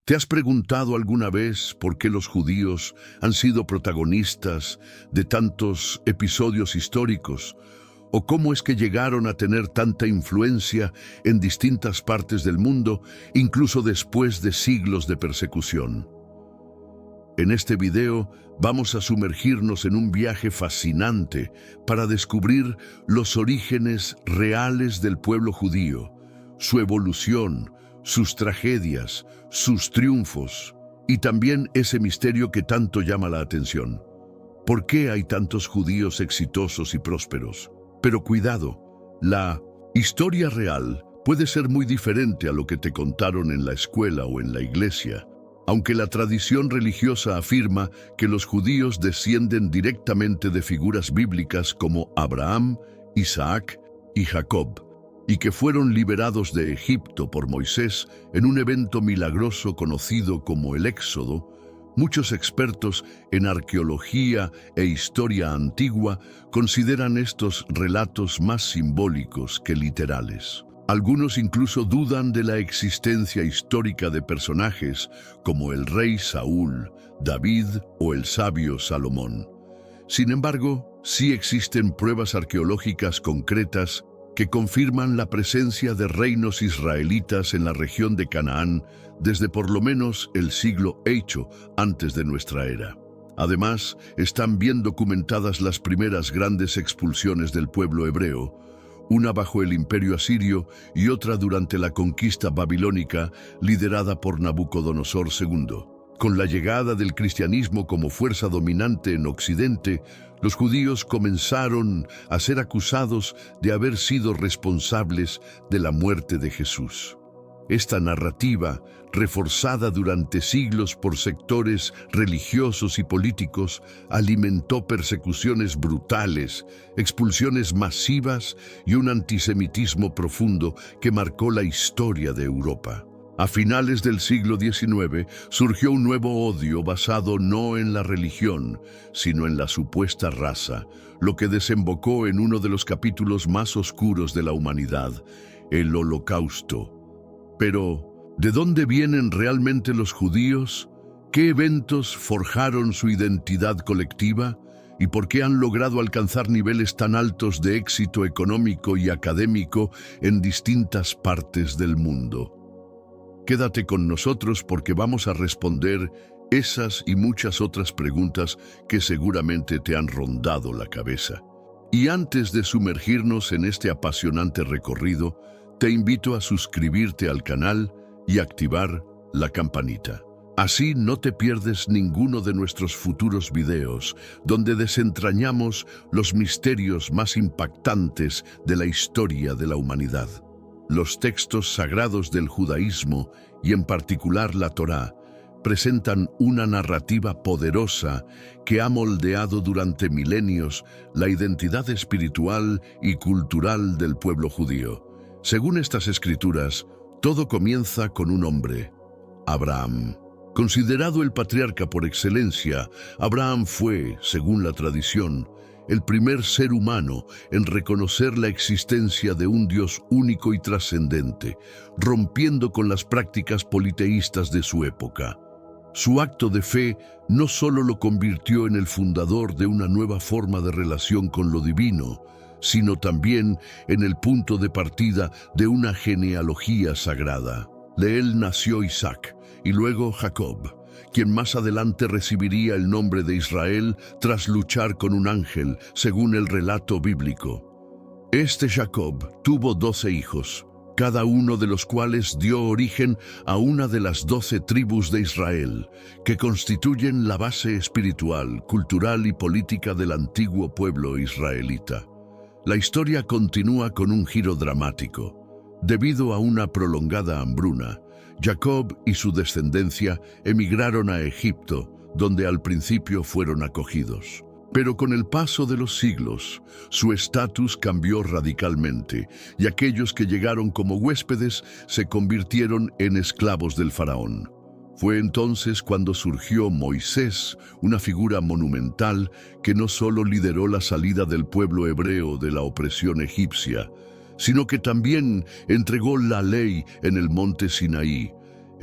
¿Te has preguntado alguna vez por qué los judíos han sido protagonistas de tantos episodios históricos? ¿O cómo es que llegaron a tener tanta influencia en distintas partes del mundo, incluso después de siglos de persecución? En este video vamos a sumergirnos en un viaje fascinante para descubrir los orígenes reales del pueblo judío, su evolución, sus tragedias, sus triunfos y también ese misterio que tanto llama la atención. ¿Por qué hay tantos judíos exitosos y prósperos? Pero cuidado, la historia real puede ser muy diferente a lo que te contaron en la escuela o en la iglesia. Aunque la tradición religiosa afirma que los judíos descienden directamente de figuras bíblicas como Abraham, Isaac y Jacob, y que fueron liberados de Egipto por Moisés en un evento milagroso conocido como el Éxodo, muchos expertos en arqueología e historia antigua consideran estos relatos más simbólicos que literales. Algunos incluso dudan de la existencia histórica de personajes como el rey Saúl, David o el sabio Salomón. Sin embargo, sí existen pruebas arqueológicas concretas que confirman la presencia de reinos israelitas en la región de Canaán desde por lo menos el siglo VIII antes de nuestra era. Además, están bien documentadas las primeras grandes expulsiones del pueblo hebreo, una bajo el Imperio Asirio y otra durante la conquista babilónica liderada por Nabucodonosor II. Con la llegada del cristianismo como fuerza dominante en Occidente, los judíos comenzaron a ser acusados de haber sido responsables de la muerte de Jesús. Esta narrativa, reforzada durante siglos por sectores religiosos y políticos, alimentó persecuciones brutales, expulsiones masivas y un antisemitismo profundo que marcó la historia de Europa. A finales del siglo XIX surgió un nuevo odio basado no en la religión, sino en la supuesta raza, lo que desembocó en uno de los capítulos más oscuros de la humanidad, el Holocausto. Pero, ¿de dónde vienen realmente los judíos? ¿Qué eventos forjaron su identidad colectiva? ¿Y por qué han logrado alcanzar niveles tan altos de éxito económico y académico en distintas partes del mundo? Quédate con nosotros porque vamos a responder esas y muchas otras preguntas que seguramente te han rondado la cabeza. Y antes de sumergirnos en este apasionante recorrido, te invito a suscribirte al canal y activar la campanita. Así no te pierdes ninguno de nuestros futuros videos, donde desentrañamos los misterios más impactantes de la historia de la humanidad. Los textos sagrados del judaísmo, y en particular la Torá, presentan una narrativa poderosa que ha moldeado durante milenios la identidad espiritual y cultural del pueblo judío. Según estas escrituras, todo comienza con un hombre, Abraham. Considerado el patriarca por excelencia, Abraham fue, según la tradición, el primer ser humano en reconocer la existencia de un Dios único y trascendente, rompiendo con las prácticas politeístas de su época. Su acto de fe no solo lo convirtió en el fundador de una nueva forma de relación con lo divino, sino también en el punto de partida de una genealogía sagrada. De él nació Isaac y luego Jacob, quien más adelante recibiría el nombre de Israel tras luchar con un ángel, según el relato bíblico. Este Jacob tuvo 12 hijos, cada uno de los cuales dio origen a una de las 12 tribus de Israel, que constituyen la base espiritual, cultural y política del antiguo pueblo israelita. La historia continúa con un giro dramático. Debido a una prolongada hambruna, Jacob y su descendencia emigraron a Egipto, donde al principio fueron acogidos. Pero con el paso de los siglos, su estatus cambió radicalmente, y aquellos que llegaron como huéspedes se convirtieron en esclavos del faraón. Fue entonces cuando surgió Moisés, una figura monumental que no solo lideró la salida del pueblo hebreo de la opresión egipcia, sino que también entregó la ley en el monte Sinaí.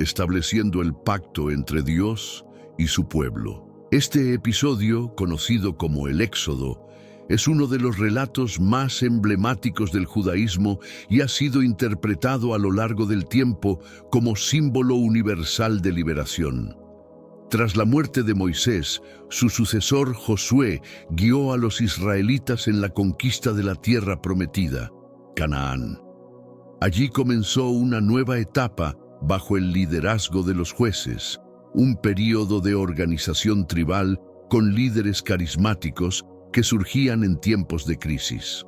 estableciendo el pacto entre Dios y su pueblo. Este episodio, conocido como el Éxodo, es uno de los relatos más emblemáticos del judaísmo y ha sido interpretado a lo largo del tiempo como símbolo universal de liberación. Tras la muerte de Moisés, su sucesor Josué guió a los israelitas en la conquista de la tierra prometida, Canaán. Allí comenzó una nueva etapa bajo el liderazgo de los jueces, un período de organización tribal con líderes carismáticos que surgían en tiempos de crisis.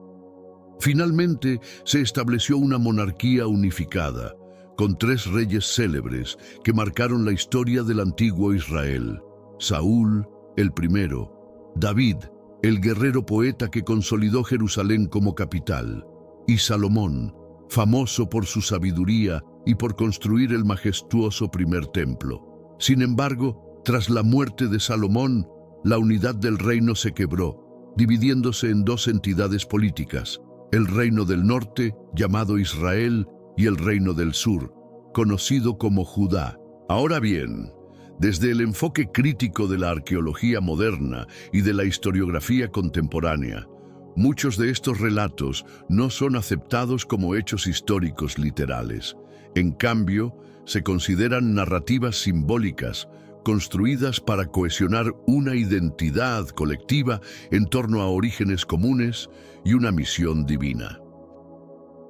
Finalmente, se estableció una monarquía unificada, con 3 reyes célebres que marcaron la historia del antiguo Israel: Saúl, el primero; David, el guerrero poeta que consolidó Jerusalén como capital; y Salomón, famoso por su sabiduría y por construir el majestuoso primer templo. Sin embargo, tras la muerte de Salomón, la unidad del reino se quebró, dividiéndose en 2 entidades políticas: el reino del norte, llamado Israel, y el reino del sur, conocido como Judá. Ahora bien, desde el enfoque crítico de la arqueología moderna y de la historiografía contemporánea, muchos de estos relatos no son aceptados como hechos históricos literales. En cambio, se consideran narrativas simbólicas, construidas para cohesionar una identidad colectiva en torno a orígenes comunes y una misión divina.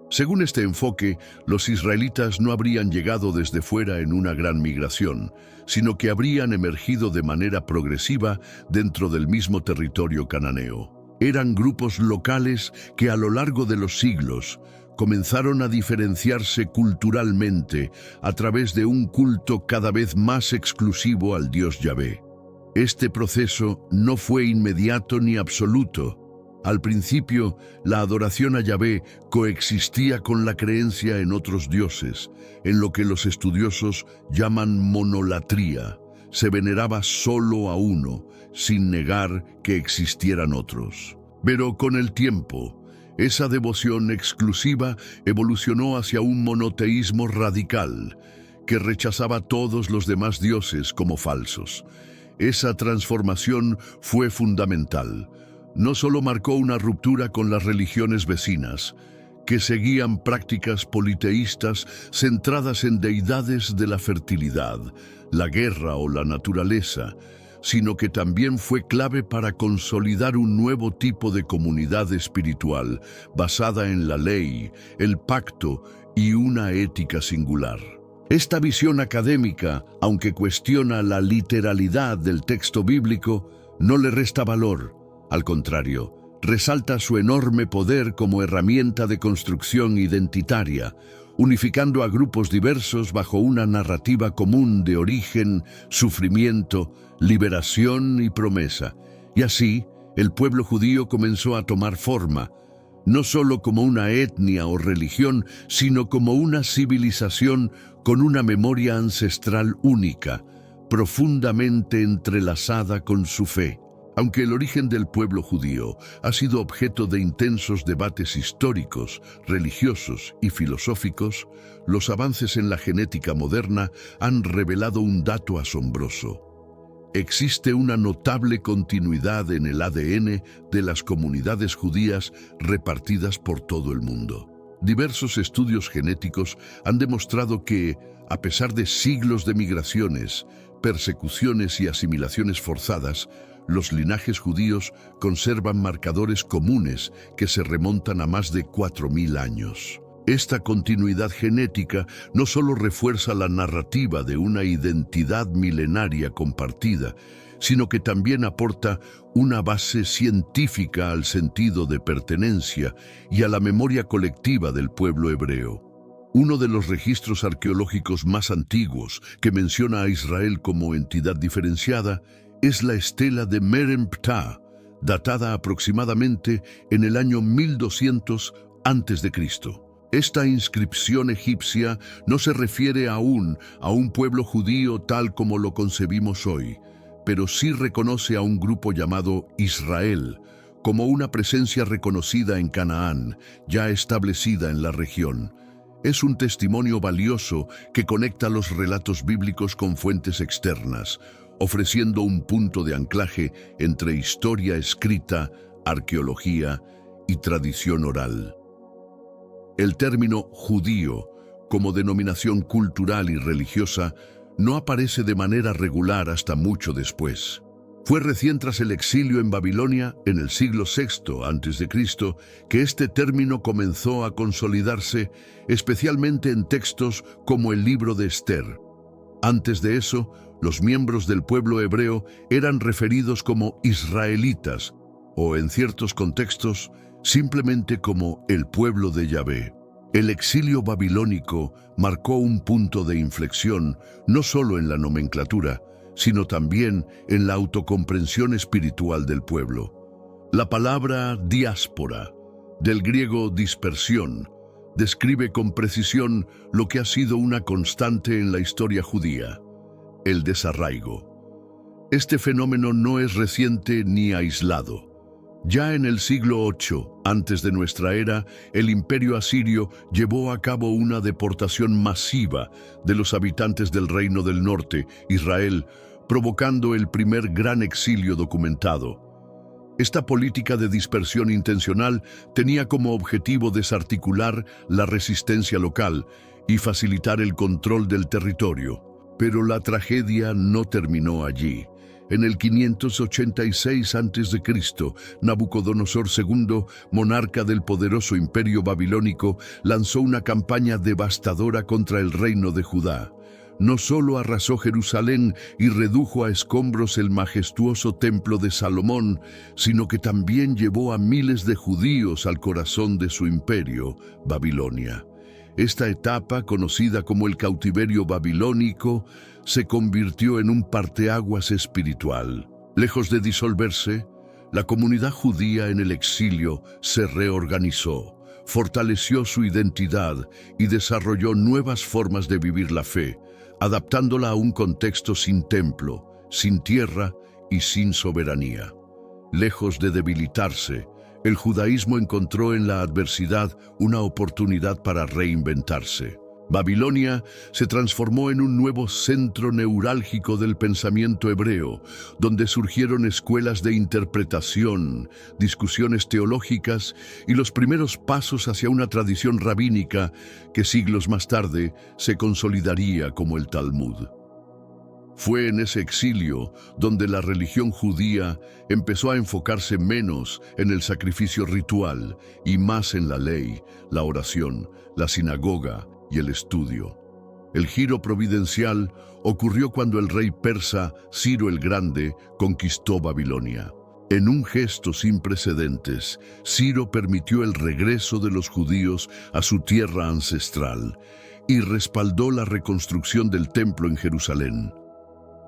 Según este enfoque, los israelitas no habrían llegado desde fuera en una gran migración, sino que habrían emergido de manera progresiva dentro del mismo territorio cananeo. Eran grupos locales que a lo largo de los siglos comenzaron a diferenciarse culturalmente a través de un culto cada vez más exclusivo al Dios Yahvé. Este proceso no fue inmediato ni absoluto. Al principio, la adoración a Yahvé coexistía con la creencia en otros dioses, en lo que los estudiosos llaman monolatría. Se veneraba solo a uno, sin negar que existieran otros. Pero con el tiempo, esa devoción exclusiva evolucionó hacia un monoteísmo radical, que rechazaba a todos los demás dioses como falsos. Esa transformación fue fundamental. No solo marcó una ruptura con las religiones vecinas, que seguían prácticas politeístas centradas en deidades de la fertilidad, la guerra o la naturaleza, sino que también fue clave para consolidar un nuevo tipo de comunidad espiritual basada en la ley, el pacto y una ética singular. Esta visión académica, aunque cuestiona la literalidad del texto bíblico, no le resta valor. Al contrario, resalta su enorme poder como herramienta de construcción identitaria, unificando a grupos diversos bajo una narrativa común de origen, sufrimiento, liberación y promesa. Y así, el pueblo judío comenzó a tomar forma, no solo como una etnia o religión, sino como una civilización con una memoria ancestral única, profundamente entrelazada con su fe. Aunque el origen del pueblo judío ha sido objeto de intensos debates históricos, religiosos y filosóficos, los avances en la genética moderna han revelado un dato asombroso. Existe una notable continuidad en el ADN de las comunidades judías repartidas por todo el mundo. Diversos estudios genéticos han demostrado que, a pesar de siglos de migraciones, persecuciones y asimilaciones forzadas, los linajes judíos conservan marcadores comunes que se remontan a más de 4000 años. Esta continuidad genética no solo refuerza la narrativa de una identidad milenaria compartida, sino que también aporta una base científica al sentido de pertenencia y a la memoria colectiva del pueblo hebreo. Uno de los registros arqueológicos más antiguos que menciona a Israel como entidad diferenciada es la estela de Meremptah, datada aproximadamente en el año 1200 a.C. Esta inscripción egipcia no se refiere aún a un pueblo judío tal como lo concebimos hoy, pero sí reconoce a un grupo llamado Israel como una presencia reconocida en Canaán, ya establecida en la región. Es un testimonio valioso que conecta los relatos bíblicos con fuentes externas, ofreciendo un punto de anclaje entre historia escrita, arqueología y tradición oral. El término judío, como denominación cultural y religiosa, no aparece de manera regular hasta mucho después. Fue recién tras el exilio en Babilonia, en el siglo VI a.C., que este término comenzó a consolidarse, especialmente en textos como el libro de Esther. Antes de eso, los miembros del pueblo hebreo eran referidos como israelitas, o en ciertos contextos, simplemente como el pueblo de Yahvé. El exilio babilónico marcó un punto de inflexión no solo en la nomenclatura, sino también en la autocomprensión espiritual del pueblo. La palabra diáspora, del griego dispersión, describe con precisión lo que ha sido una constante en la historia judía: el desarraigo. Este fenómeno no es reciente ni aislado. Ya en el siglo VIII, antes de nuestra era, el Imperio Asirio llevó a cabo una deportación masiva de los habitantes del Reino del Norte, Israel, provocando el primer gran exilio documentado. Esta política de dispersión intencional tenía como objetivo desarticular la resistencia local y facilitar el control del territorio. Pero la tragedia no terminó allí. En el 586 a.C., Nabucodonosor II, monarca del poderoso imperio babilónico, lanzó una campaña devastadora contra el reino de Judá. No solo arrasó Jerusalén y redujo a escombros el majestuoso templo de Salomón, sino que también llevó a miles de judíos al corazón de su imperio, Babilonia. Esta etapa, conocida como el cautiverio babilónico, se convirtió en un parteaguas espiritual. Lejos de disolverse, la comunidad judía en el exilio se reorganizó, fortaleció su identidad y desarrolló nuevas formas de vivir la fe, adaptándola a un contexto sin templo, sin tierra y sin soberanía. Lejos de debilitarse, el judaísmo encontró en la adversidad una oportunidad para reinventarse. Babilonia se transformó en un nuevo centro neurálgico del pensamiento hebreo, donde surgieron escuelas de interpretación, discusiones teológicas y los primeros pasos hacia una tradición rabínica que siglos más tarde se consolidaría como el Talmud. Fue en ese exilio donde la religión judía empezó a enfocarse menos en el sacrificio ritual y más en la ley, la oración, la sinagoga y el estudio. El giro providencial ocurrió cuando el rey persa Ciro el Grande conquistó Babilonia. En un gesto sin precedentes, Ciro permitió el regreso de los judíos a su tierra ancestral y respaldó la reconstrucción del templo en Jerusalén.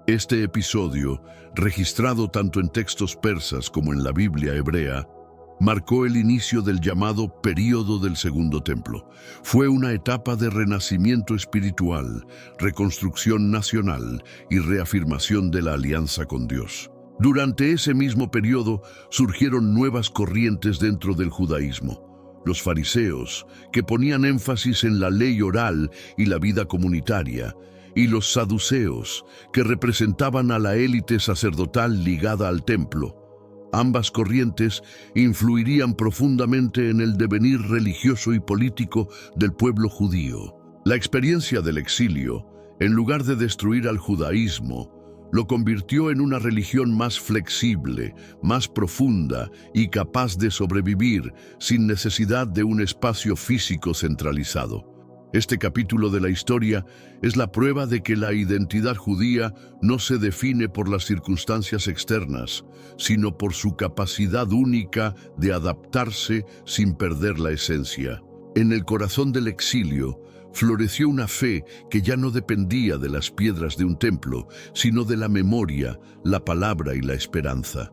Este episodio, registrado tanto en textos persas como en la Biblia hebrea, marcó el inicio del llamado período del Segundo Templo. Fue una etapa de renacimiento espiritual, reconstrucción nacional y reafirmación de la alianza con Dios. Durante ese mismo periodo surgieron nuevas corrientes dentro del judaísmo. Los fariseos, que ponían énfasis en la ley oral y la vida comunitaria, y los saduceos, que representaban a la élite sacerdotal ligada al templo. Ambas corrientes influirían profundamente en el devenir religioso y político del pueblo judío. La experiencia del exilio, en lugar de destruir al judaísmo, lo convirtió en una religión más flexible, más profunda y capaz de sobrevivir sin necesidad de un espacio físico centralizado. Este capítulo de la historia es la prueba de que la identidad judía no se define por las circunstancias externas, sino por su capacidad única de adaptarse sin perder la esencia. En el corazón del exilio floreció una fe que ya no dependía de las piedras de un templo, sino de la memoria, la palabra y la esperanza.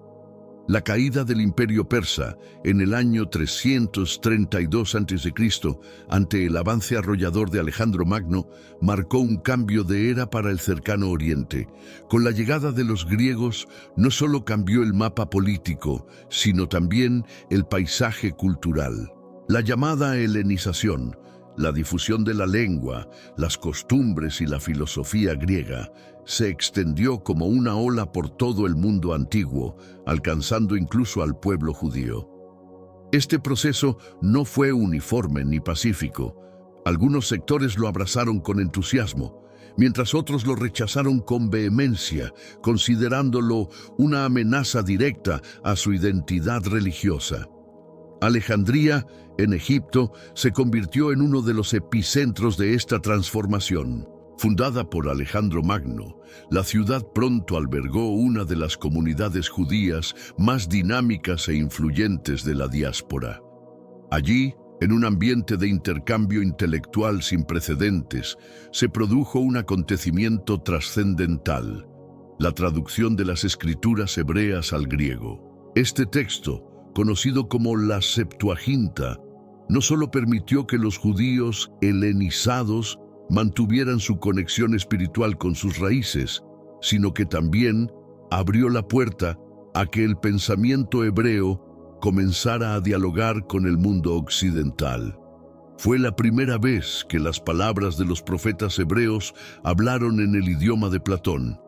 La caída del Imperio Persa en el año 332 a.C., ante el avance arrollador de Alejandro Magno, marcó un cambio de era para el cercano Oriente. Con la llegada de los griegos, no solo cambió el mapa político, sino también el paisaje cultural. La llamada helenización, La difusión de la lengua, las costumbres y la filosofía griega se extendió como una ola por todo el mundo antiguo, alcanzando incluso al pueblo judío. Este proceso no fue uniforme ni pacífico. Algunos sectores lo abrazaron con entusiasmo, mientras otros lo rechazaron con vehemencia, considerándolo una amenaza directa a su identidad religiosa. Alejandría, en Egipto, se convirtió en uno de los epicentros de esta transformación. Fundada por Alejandro Magno, la ciudad pronto albergó una de las comunidades judías más dinámicas e influyentes de la diáspora. Allí, en un ambiente de intercambio intelectual sin precedentes, se produjo un acontecimiento trascendental: la traducción de las escrituras hebreas al griego. Este texto, conocido como la Septuaginta, no solo permitió que los judíos helenizados mantuvieran su conexión espiritual con sus raíces, sino que también abrió la puerta a que el pensamiento hebreo comenzara a dialogar con el mundo occidental. Fue la primera vez que las palabras de los profetas hebreos hablaron en el idioma de Platón.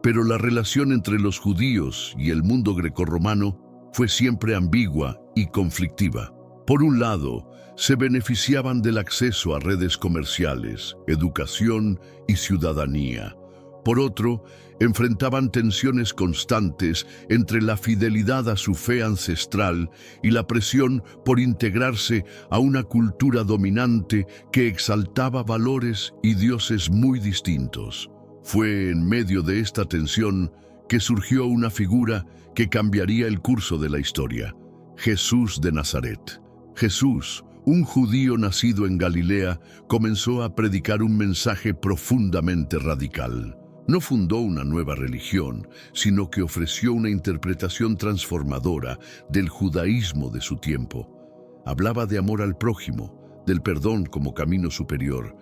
Pero la relación entre los judíos y el mundo grecorromano fue siempre ambigua y conflictiva. Por un lado, se beneficiaban del acceso a redes comerciales, educación y ciudadanía. Por otro, enfrentaban tensiones constantes entre la fidelidad a su fe ancestral y la presión por integrarse a una cultura dominante que exaltaba valores y dioses muy distintos. Fue en medio de esta tensión que surgió una figura que cambiaría el curso de la historia: Jesús de Nazaret. Jesús, un judío nacido en Galilea, comenzó a predicar un mensaje profundamente radical. No fundó una nueva religión, sino que ofreció una interpretación transformadora del judaísmo de su tiempo. Hablaba de amor al prójimo, del perdón como camino superior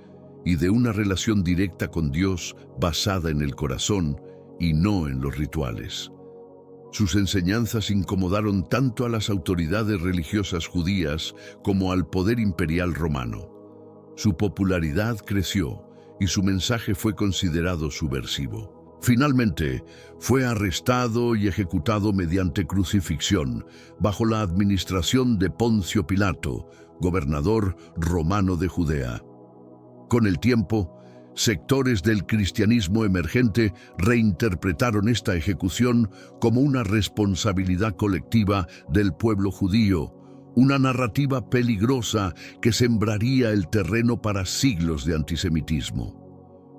y de una relación directa con Dios basada en el corazón y no en los rituales. Sus enseñanzas incomodaron tanto a las autoridades religiosas judías como al poder imperial romano. Su popularidad creció y su mensaje fue considerado subversivo. Finalmente, fue arrestado y ejecutado mediante crucifixión bajo la administración de Poncio Pilato, gobernador romano de Judea. Con el tiempo, sectores del cristianismo emergente reinterpretaron esta ejecución como una responsabilidad colectiva del pueblo judío, una narrativa peligrosa que sembraría el terreno para siglos de antisemitismo.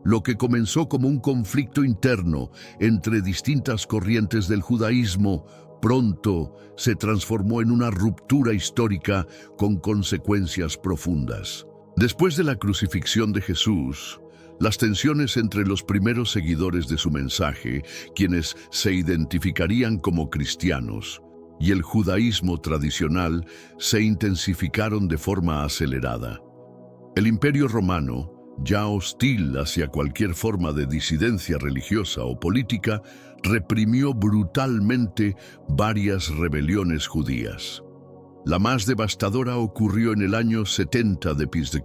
Lo que comenzó como un conflicto interno entre distintas corrientes del judaísmo, pronto se transformó en una ruptura histórica con consecuencias profundas. Después de la crucifixión de Jesús, las tensiones entre los primeros seguidores de su mensaje, quienes se identificarían como cristianos, y el judaísmo tradicional se intensificaron de forma acelerada. El Imperio Romano, ya hostil hacia cualquier forma de disidencia religiosa o política, reprimió brutalmente varias rebeliones judías. La más devastadora ocurrió en el año 70 d.C.,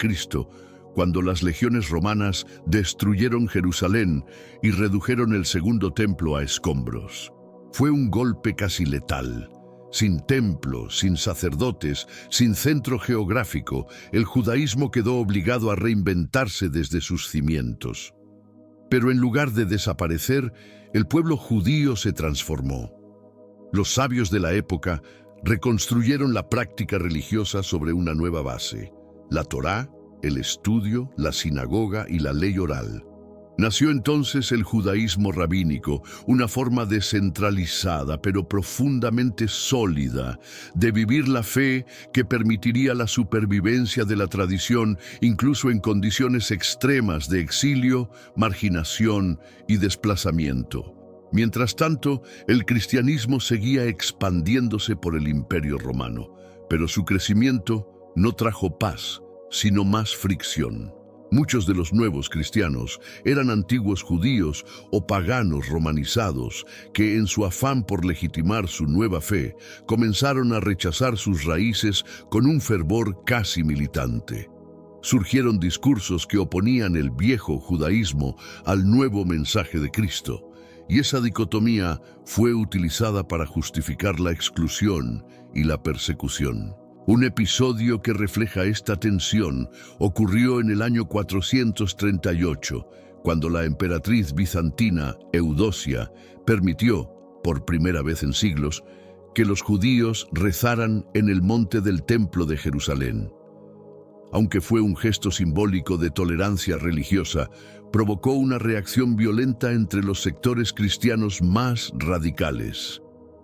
cuando las legiones romanas destruyeron Jerusalén y redujeron el segundo templo a escombros. Fue un golpe casi letal. Sin templo, sin sacerdotes, sin centro geográfico, el judaísmo quedó obligado a reinventarse desde sus cimientos. Pero en lugar de desaparecer, el pueblo judío se transformó. Los sabios de la época reconstruyeron la práctica religiosa sobre una nueva base: la Torá, el estudio, la sinagoga y la ley oral. Nació entonces el judaísmo rabínico, una forma descentralizada pero profundamente sólida de vivir la fe que permitiría la supervivencia de la tradición incluso en condiciones extremas de exilio, marginación y desplazamiento. Mientras tanto, el cristianismo seguía expandiéndose por el Imperio Romano, pero su crecimiento no trajo paz, sino más fricción. Muchos de los nuevos cristianos eran antiguos judíos o paganos romanizados que, en su afán por legitimar su nueva fe, comenzaron a rechazar sus raíces con un fervor casi militante. surgieron discursos que oponían el viejo judaísmo al nuevo mensaje de Cristo, y esa dicotomía fue utilizada para justificar la exclusión y la persecución. Un episodio que refleja esta tensión ocurrió en el año 438, cuando la emperatriz bizantina Eudocia permitió, por primera vez en siglos, que los judíos rezaran en el monte del Templo de Jerusalén. Aunque fue un gesto simbólico de tolerancia religiosa, provocó una reacción violenta entre los sectores cristianos más radicales.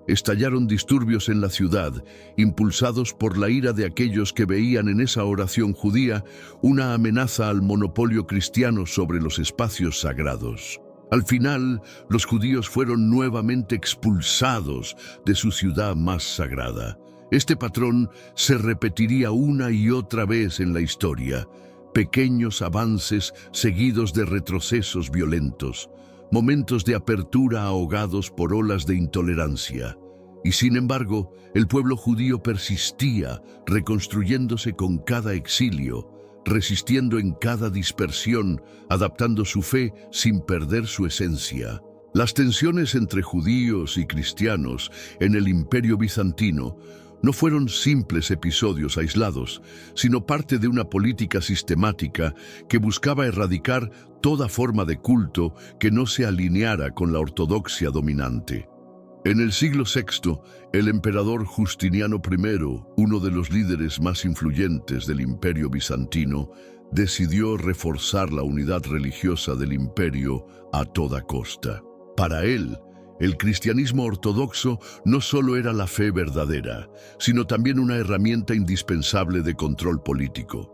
Estallaron disturbios en la ciudad, impulsados por la ira de aquellos que veían en esa oración judía una amenaza al monopolio cristiano sobre los espacios sagrados. Al final, los judíos fueron nuevamente expulsados de su ciudad más sagrada. Este patrón se repetiría una y otra vez en la historia. Pequeños avances seguidos de retrocesos violentos, momentos de apertura ahogados por olas de intolerancia. Y sin embargo, el pueblo judío persistía, reconstruyéndose con cada exilio, resistiendo en cada dispersión, adaptando su fe sin perder su esencia. Las tensiones entre judíos y cristianos en el Imperio bizantino no fueron simples episodios aislados, sino parte de una política sistemática que buscaba erradicar toda forma de culto que no se alineara con la ortodoxia dominante. En el siglo VI, el emperador Justiniano I, uno de los líderes más influyentes del Imperio bizantino, decidió reforzar la unidad religiosa del imperio a toda costa. Para él, el cristianismo ortodoxo no solo era la fe verdadera, sino también una herramienta indispensable de control político.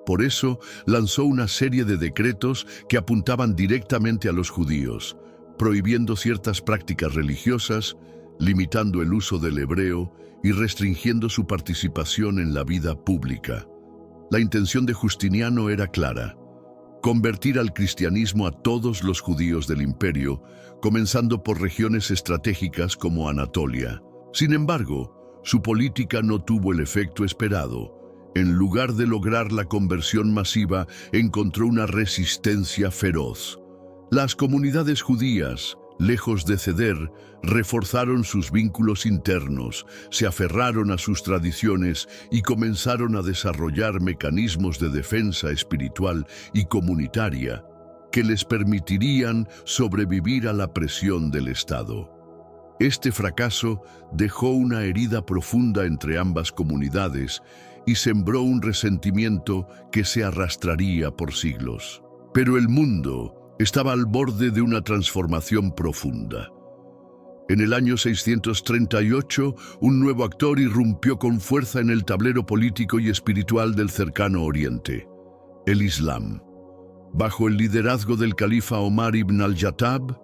Por eso, lanzó una serie de decretos que apuntaban directamente a los judíos, prohibiendo ciertas prácticas religiosas, limitando el uso del hebreo y restringiendo su participación en la vida pública. La intención de Justiniano era clara: convertir al cristianismo a todos los judíos del imperio, comenzando por regiones estratégicas como Anatolia. Sin embargo, su política no tuvo el efecto esperado. En lugar de lograr la conversión masiva, encontró una resistencia feroz. Las comunidades judías, lejos de ceder, reforzaron sus vínculos internos, se aferraron a sus tradiciones y comenzaron a desarrollar mecanismos de defensa espiritual y comunitaria que les permitirían sobrevivir a la presión del Estado. Este fracaso dejó una herida profunda entre ambas comunidades y sembró un resentimiento que se arrastraría por siglos. Pero el mundo estaba al borde de una transformación profunda. En el año 638, un nuevo actor irrumpió con fuerza en el tablero político y espiritual del cercano Oriente: el Islam. Bajo el liderazgo del califa Omar ibn al-Jattab,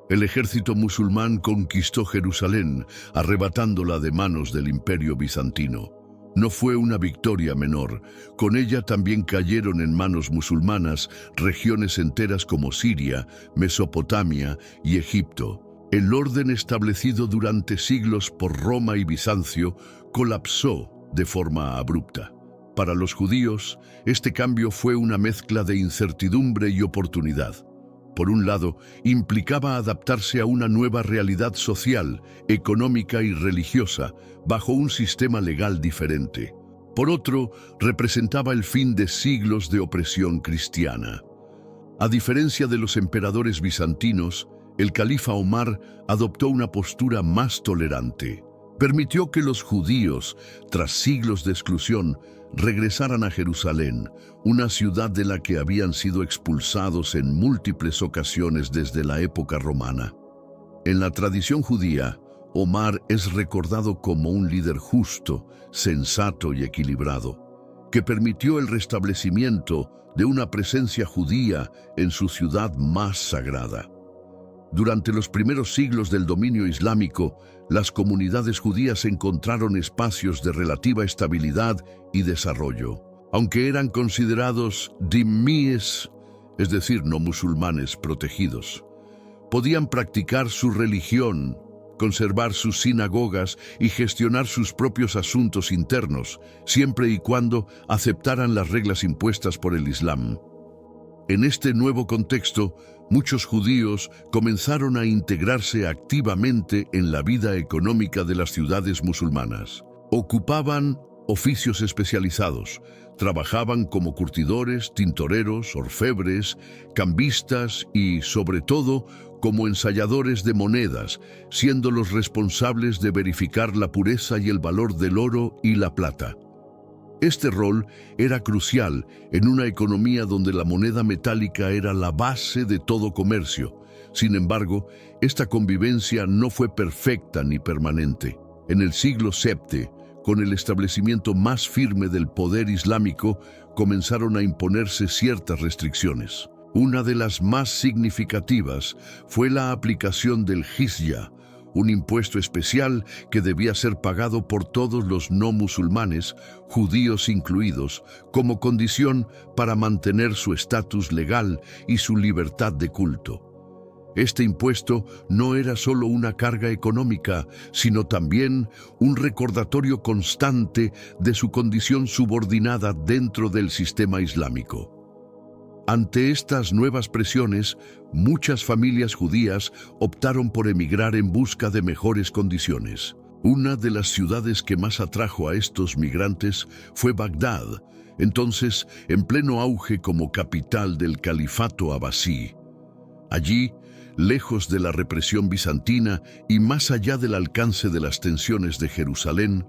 el ejército musulmán conquistó Jerusalén, arrebatándola de manos del Imperio bizantino. No fue una victoria menor. Con ella también cayeron en manos musulmanas regiones enteras como Siria, Mesopotamia y Egipto. El orden establecido durante siglos por Roma y Bizancio colapsó de forma abrupta. Para los judíos, este cambio fue una mezcla de incertidumbre y oportunidad. Por un lado, implicaba adaptarse a una nueva realidad social, económica y religiosa, bajo un sistema legal diferente. Por otro, representaba el fin de siglos de opresión cristiana. A diferencia de los emperadores bizantinos, el califa Omar adoptó una postura más tolerante. Permitió que los judíos, tras siglos de exclusión, regresaran a Jerusalén, una ciudad de la que habían sido expulsados en múltiples ocasiones desde la época romana. En la tradición judía, Omar es recordado como un líder justo, sensato y equilibrado, que permitió el restablecimiento de una presencia judía en su ciudad más sagrada. Durante los primeros siglos del dominio islámico, las comunidades judías encontraron espacios de relativa estabilidad y desarrollo. Aunque eran considerados dhimíes, es decir, no musulmanes protegidos, podían practicar su religión conservar sus sinagogas y gestionar sus propios asuntos internos, siempre y cuando aceptaran las reglas impuestas por el Islam. En este nuevo contexto, muchos judíos comenzaron a integrarse activamente en la vida económica de las ciudades musulmanas. Ocupaban oficios especializados, trabajaban como curtidores, tintoreros, orfebres, cambistas y, sobre todo, como ensayadores de monedas, siendo los responsables de verificar la pureza y el valor del oro y la plata. Este rol era crucial en una economía donde la moneda metálica era la base de todo comercio. Sin embargo, esta convivencia no fue perfecta ni permanente. En el siglo VII, con el establecimiento más firme del poder islámico, comenzaron a imponerse ciertas restricciones. Una de las más significativas fue la aplicación del jizya, un impuesto especial que debía ser pagado por todos los no musulmanes, judíos incluidos, como condición para mantener su estatus legal y su libertad de culto. Este impuesto no era solo una carga económica, sino también un recordatorio constante de su condición subordinada dentro del sistema islámico. Ante estas nuevas presiones, muchas familias judías optaron por emigrar en busca de mejores condiciones. Una de las ciudades que más atrajo a estos migrantes fue Bagdad, entonces en pleno auge como capital del califato abasí. Allí, lejos de la represión bizantina y más allá del alcance de las tensiones de Jerusalén,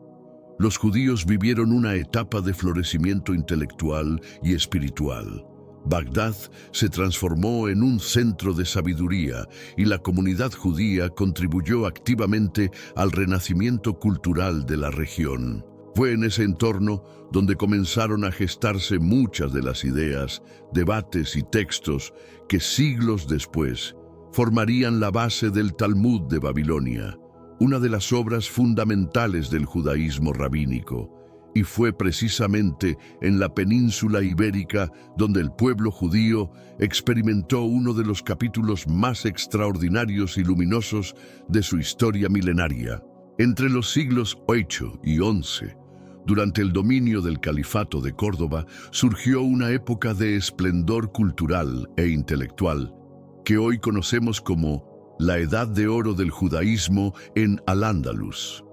los judíos vivieron una etapa de florecimiento intelectual y espiritual. Bagdad se transformó en un centro de sabiduría y la comunidad judía contribuyó activamente al renacimiento cultural de la región. Fue en ese entorno donde comenzaron a gestarse muchas de las ideas, debates y textos que siglos después formarían la base del Talmud de Babilonia, una de las obras fundamentales del judaísmo rabínico. Y fue precisamente en la península ibérica donde el pueblo judío experimentó uno de los capítulos más extraordinarios y luminosos de su historia milenaria. Entre los siglos VIII y XI, durante el dominio del Califato de Córdoba, surgió una época de esplendor cultural e intelectual que hoy conocemos como la Edad de Oro del judaísmo en Al-Ándalus.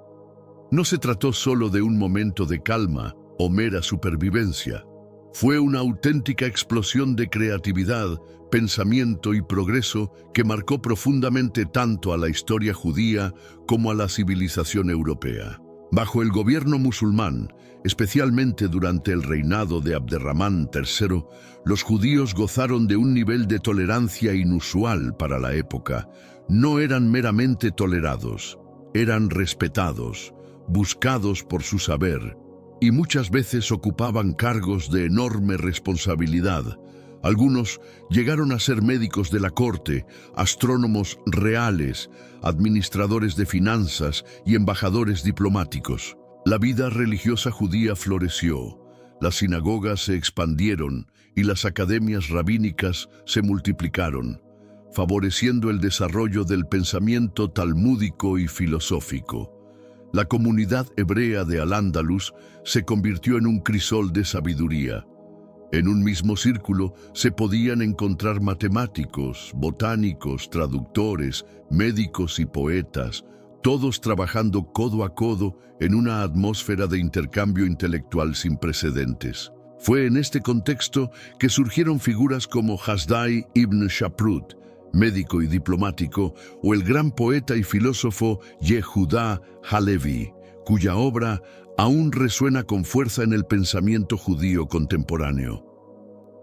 No se trató solo de un momento de calma o mera supervivencia. Fue una auténtica explosión de creatividad, pensamiento y progreso que marcó profundamente tanto a la historia judía como a la civilización europea. Bajo el gobierno musulmán, especialmente durante el reinado de Abderramán III, los judíos gozaron de un nivel de tolerancia inusual para la época. No eran meramente tolerados, eran respetados, buscados por su saber, y muchas veces ocupaban cargos de enorme responsabilidad. Algunos llegaron a ser médicos de la corte, astrónomos reales, administradores de finanzas y embajadores diplomáticos. La vida religiosa judía floreció, las sinagogas se expandieron y las academias rabínicas se multiplicaron, favoreciendo el desarrollo del pensamiento talmúdico y filosófico. La comunidad hebrea de Al-Ándalus se convirtió en un crisol de sabiduría. En un mismo círculo se podían encontrar matemáticos, botánicos, traductores, médicos y poetas, todos trabajando codo a codo en una atmósfera de intercambio intelectual sin precedentes. Fue en este contexto que surgieron figuras como Hasdai ibn Shaprut, médico y diplomático, o el gran poeta y filósofo Yehudá Halevi, cuya obra aún resuena con fuerza en el pensamiento judío contemporáneo.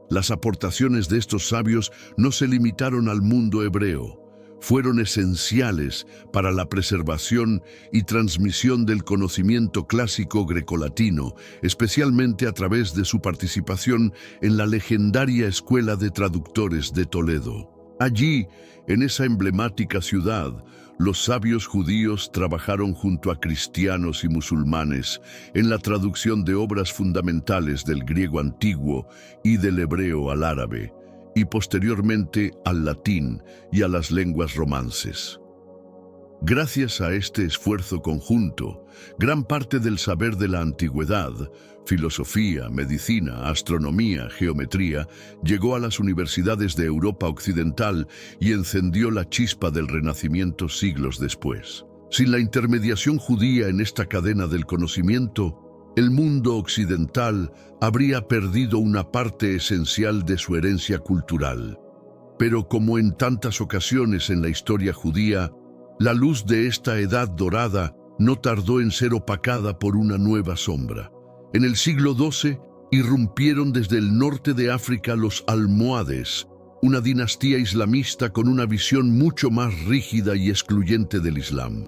Las aportaciones de estos sabios no se limitaron al mundo hebreo, fueron esenciales para la preservación y transmisión del conocimiento clásico grecolatino, especialmente a través de su participación en la legendaria Escuela de Traductores de Toledo. Allí, en esa emblemática ciudad, los sabios judíos trabajaron junto a cristianos y musulmanes en la traducción de obras fundamentales del griego antiguo y del hebreo al árabe, y posteriormente al latín y a las lenguas romances. Gracias a este esfuerzo conjunto, gran parte del saber de la antigüedad, filosofía, medicina, astronomía, geometría, llegó a las universidades de Europa Occidental y encendió la chispa del Renacimiento siglos después. Sin la intermediación judía en esta cadena del conocimiento, el mundo occidental habría perdido una parte esencial de su herencia cultural. Pero como en tantas ocasiones en la historia judía, la luz de esta edad dorada no tardó en ser opacada por una nueva sombra. En el siglo XII irrumpieron desde el norte de África los almohades, una dinastía islamista con una visión mucho más rígida y excluyente del Islam.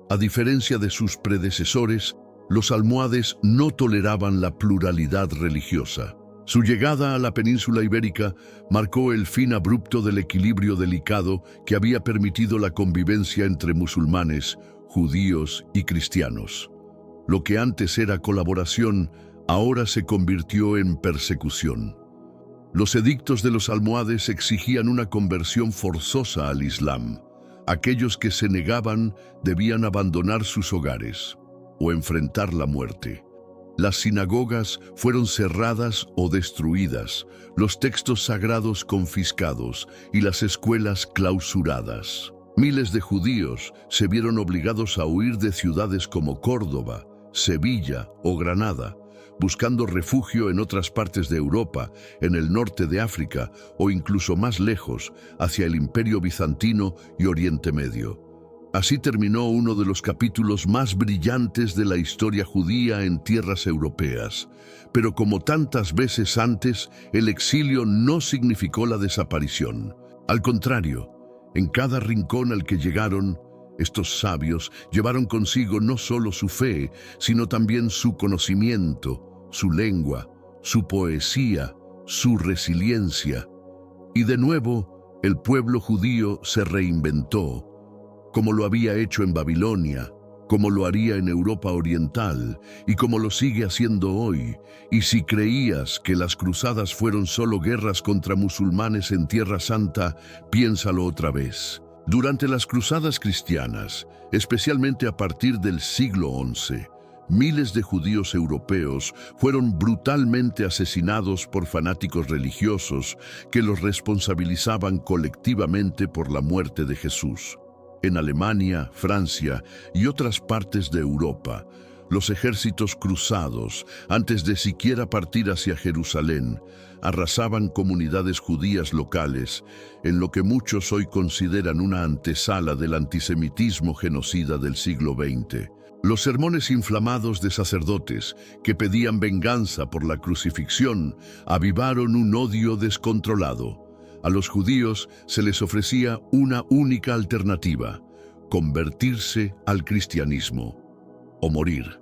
A diferencia de sus predecesores, los almohades no toleraban la pluralidad religiosa. Su llegada a la península ibérica marcó el fin abrupto del equilibrio delicado que había permitido la convivencia entre musulmanes, judíos y cristianos. Lo que antes era colaboración, ahora se convirtió en persecución. Los edictos de los almohades exigían una conversión forzosa al Islam. Aquellos que se negaban debían abandonar sus hogares o enfrentar la muerte. Las sinagogas fueron cerradas o destruidas, los textos sagrados confiscados y las escuelas clausuradas. Miles de judíos se vieron obligados a huir de ciudades como Córdoba, Sevilla o Granada, buscando refugio en otras partes de Europa, en el norte de África o incluso más lejos, hacia el Imperio Bizantino y Oriente Medio. Así terminó uno de los capítulos más brillantes de la historia judía en tierras europeas. Pero como tantas veces antes, el exilio no significó la desaparición. Al contrario, en cada rincón al que llegaron, estos sabios llevaron consigo no solo su fe, sino también su conocimiento, su lengua, su poesía, su resiliencia. Y de nuevo, el pueblo judío se reinventó, como lo había hecho en Babilonia, como lo haría en Europa Oriental y como lo sigue haciendo hoy. Y si creías que las cruzadas fueron solo guerras contra musulmanes en Tierra Santa, piénsalo otra vez. Durante las cruzadas cristianas, especialmente a partir del siglo XI, miles de judíos europeos fueron brutalmente asesinados por fanáticos religiosos que los responsabilizaban colectivamente por la muerte de Jesús. En Alemania, Francia y otras partes de Europa, los ejércitos cruzados, antes de siquiera partir hacia Jerusalén, arrasaban comunidades judías locales, en lo que muchos hoy consideran una antesala del antisemitismo genocida del siglo XX. Los sermones inflamados de sacerdotes que pedían venganza por la crucifixión avivaron un odio descontrolado. A los judíos se les ofrecía una única alternativa: convertirse al cristianismo o morir.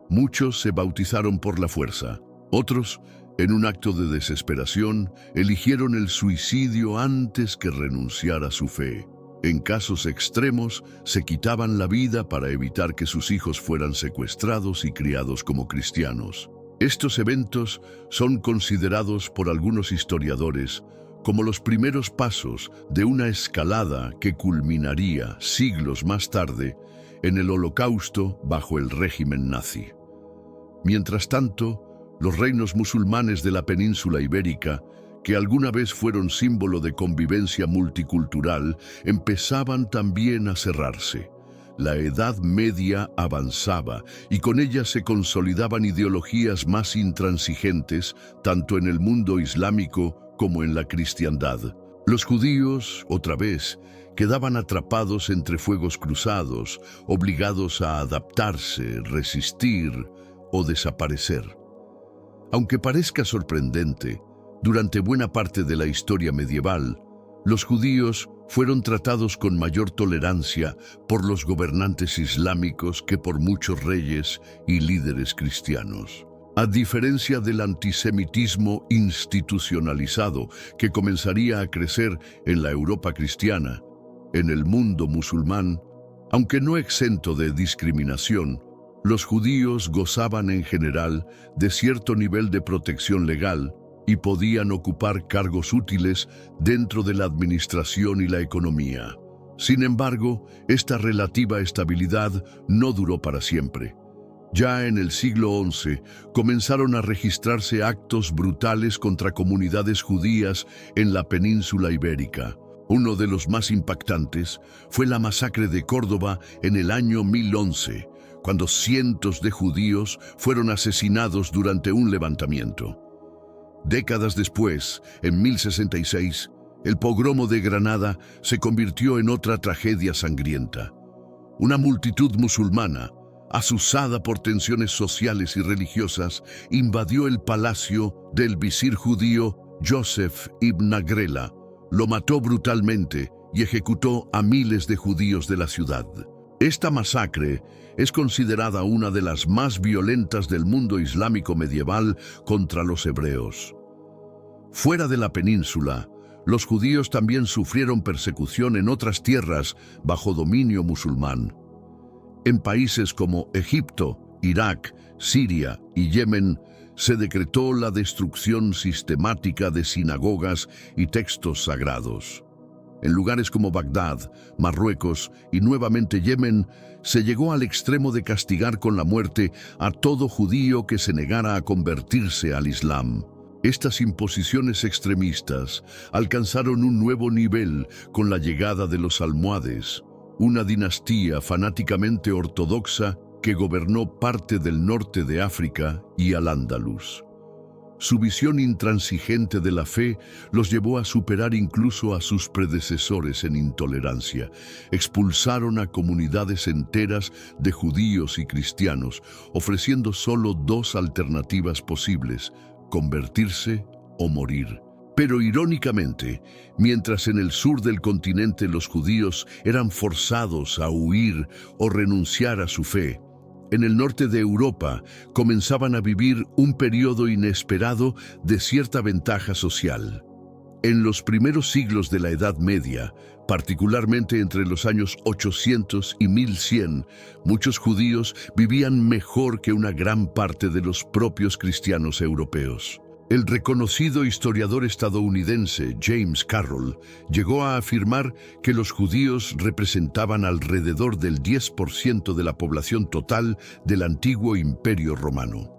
Muchos se bautizaron por la fuerza. Otros, en un acto de desesperación, eligieron el suicidio antes que renunciar a su fe. En casos extremos, se quitaban la vida para evitar que sus hijos fueran secuestrados y criados como cristianos. Estos eventos son considerados por algunos historiadores como los primeros pasos de una escalada que culminaría siglos más tarde en el Holocausto bajo el régimen nazi. Mientras tanto, los reinos musulmanes de la península ibérica, que alguna vez fueron símbolo de convivencia multicultural, empezaban también a cerrarse. La Edad Media avanzaba y con ella se consolidaban ideologías más intransigentes, tanto en el mundo islámico como en la cristiandad. Los judíos, otra vez, quedaban atrapados entre fuegos cruzados, obligados a adaptarse, resistir o desaparecer. Aunque parezca sorprendente, durante buena parte de la historia medieval, los judíos fueron tratados con mayor tolerancia por los gobernantes islámicos que por muchos reyes y líderes cristianos. A diferencia del antisemitismo institucionalizado que comenzaría a crecer en la Europa cristiana, en el mundo musulmán, aunque no exento de discriminación, los judíos gozaban en general de cierto nivel de protección legal y podían ocupar cargos útiles dentro de la administración y la economía. Sin embargo, esta relativa estabilidad no duró para siempre. Ya en el siglo XI comenzaron a registrarse actos brutales contra comunidades judías en la península ibérica. Uno de los más impactantes fue la masacre de Córdoba en el año 1011, cuando cientos de judíos fueron asesinados durante un levantamiento. Décadas después, en 1066, el pogromo de Granada se convirtió en otra tragedia sangrienta. Una multitud musulmana, azuzada por tensiones sociales y religiosas, invadió el palacio del visir judío Joseph ibn Agrela, lo mató brutalmente y ejecutó a miles de judíos de la ciudad. Esta masacre es considerada una de las más violentas del mundo islámico medieval contra los hebreos. Fuera de la península, los judíos también sufrieron persecución en otras tierras bajo dominio musulmán. En países como Egipto, Irak, Siria y Yemen, se decretó la destrucción sistemática de sinagogas y textos sagrados. En lugares como Bagdad, Marruecos y nuevamente Yemen, se llegó al extremo de castigar con la muerte a todo judío que se negara a convertirse al Islam. Estas imposiciones extremistas alcanzaron un nuevo nivel con la llegada de los almohades, una dinastía fanáticamente ortodoxa que gobernó parte del norte de África y al-Ándalus. Su visión intransigente de la fe los llevó a superar incluso a sus predecesores en intolerancia. Expulsaron a comunidades enteras de judíos y cristianos, ofreciendo solo dos alternativas posibles: convertirse o morir. Pero irónicamente, mientras en el sur del continente los judíos eran forzados a huir o renunciar a su fe, en el norte de Europa comenzaban a vivir un periodo inesperado de cierta ventaja social. En los primeros siglos de la Edad Media, particularmente entre los años 800 y 1100, muchos judíos vivían mejor que una gran parte de los propios cristianos europeos. El reconocido historiador estadounidense James Carroll llegó a afirmar que los judíos representaban alrededor del 10% de la población total del antiguo Imperio Romano.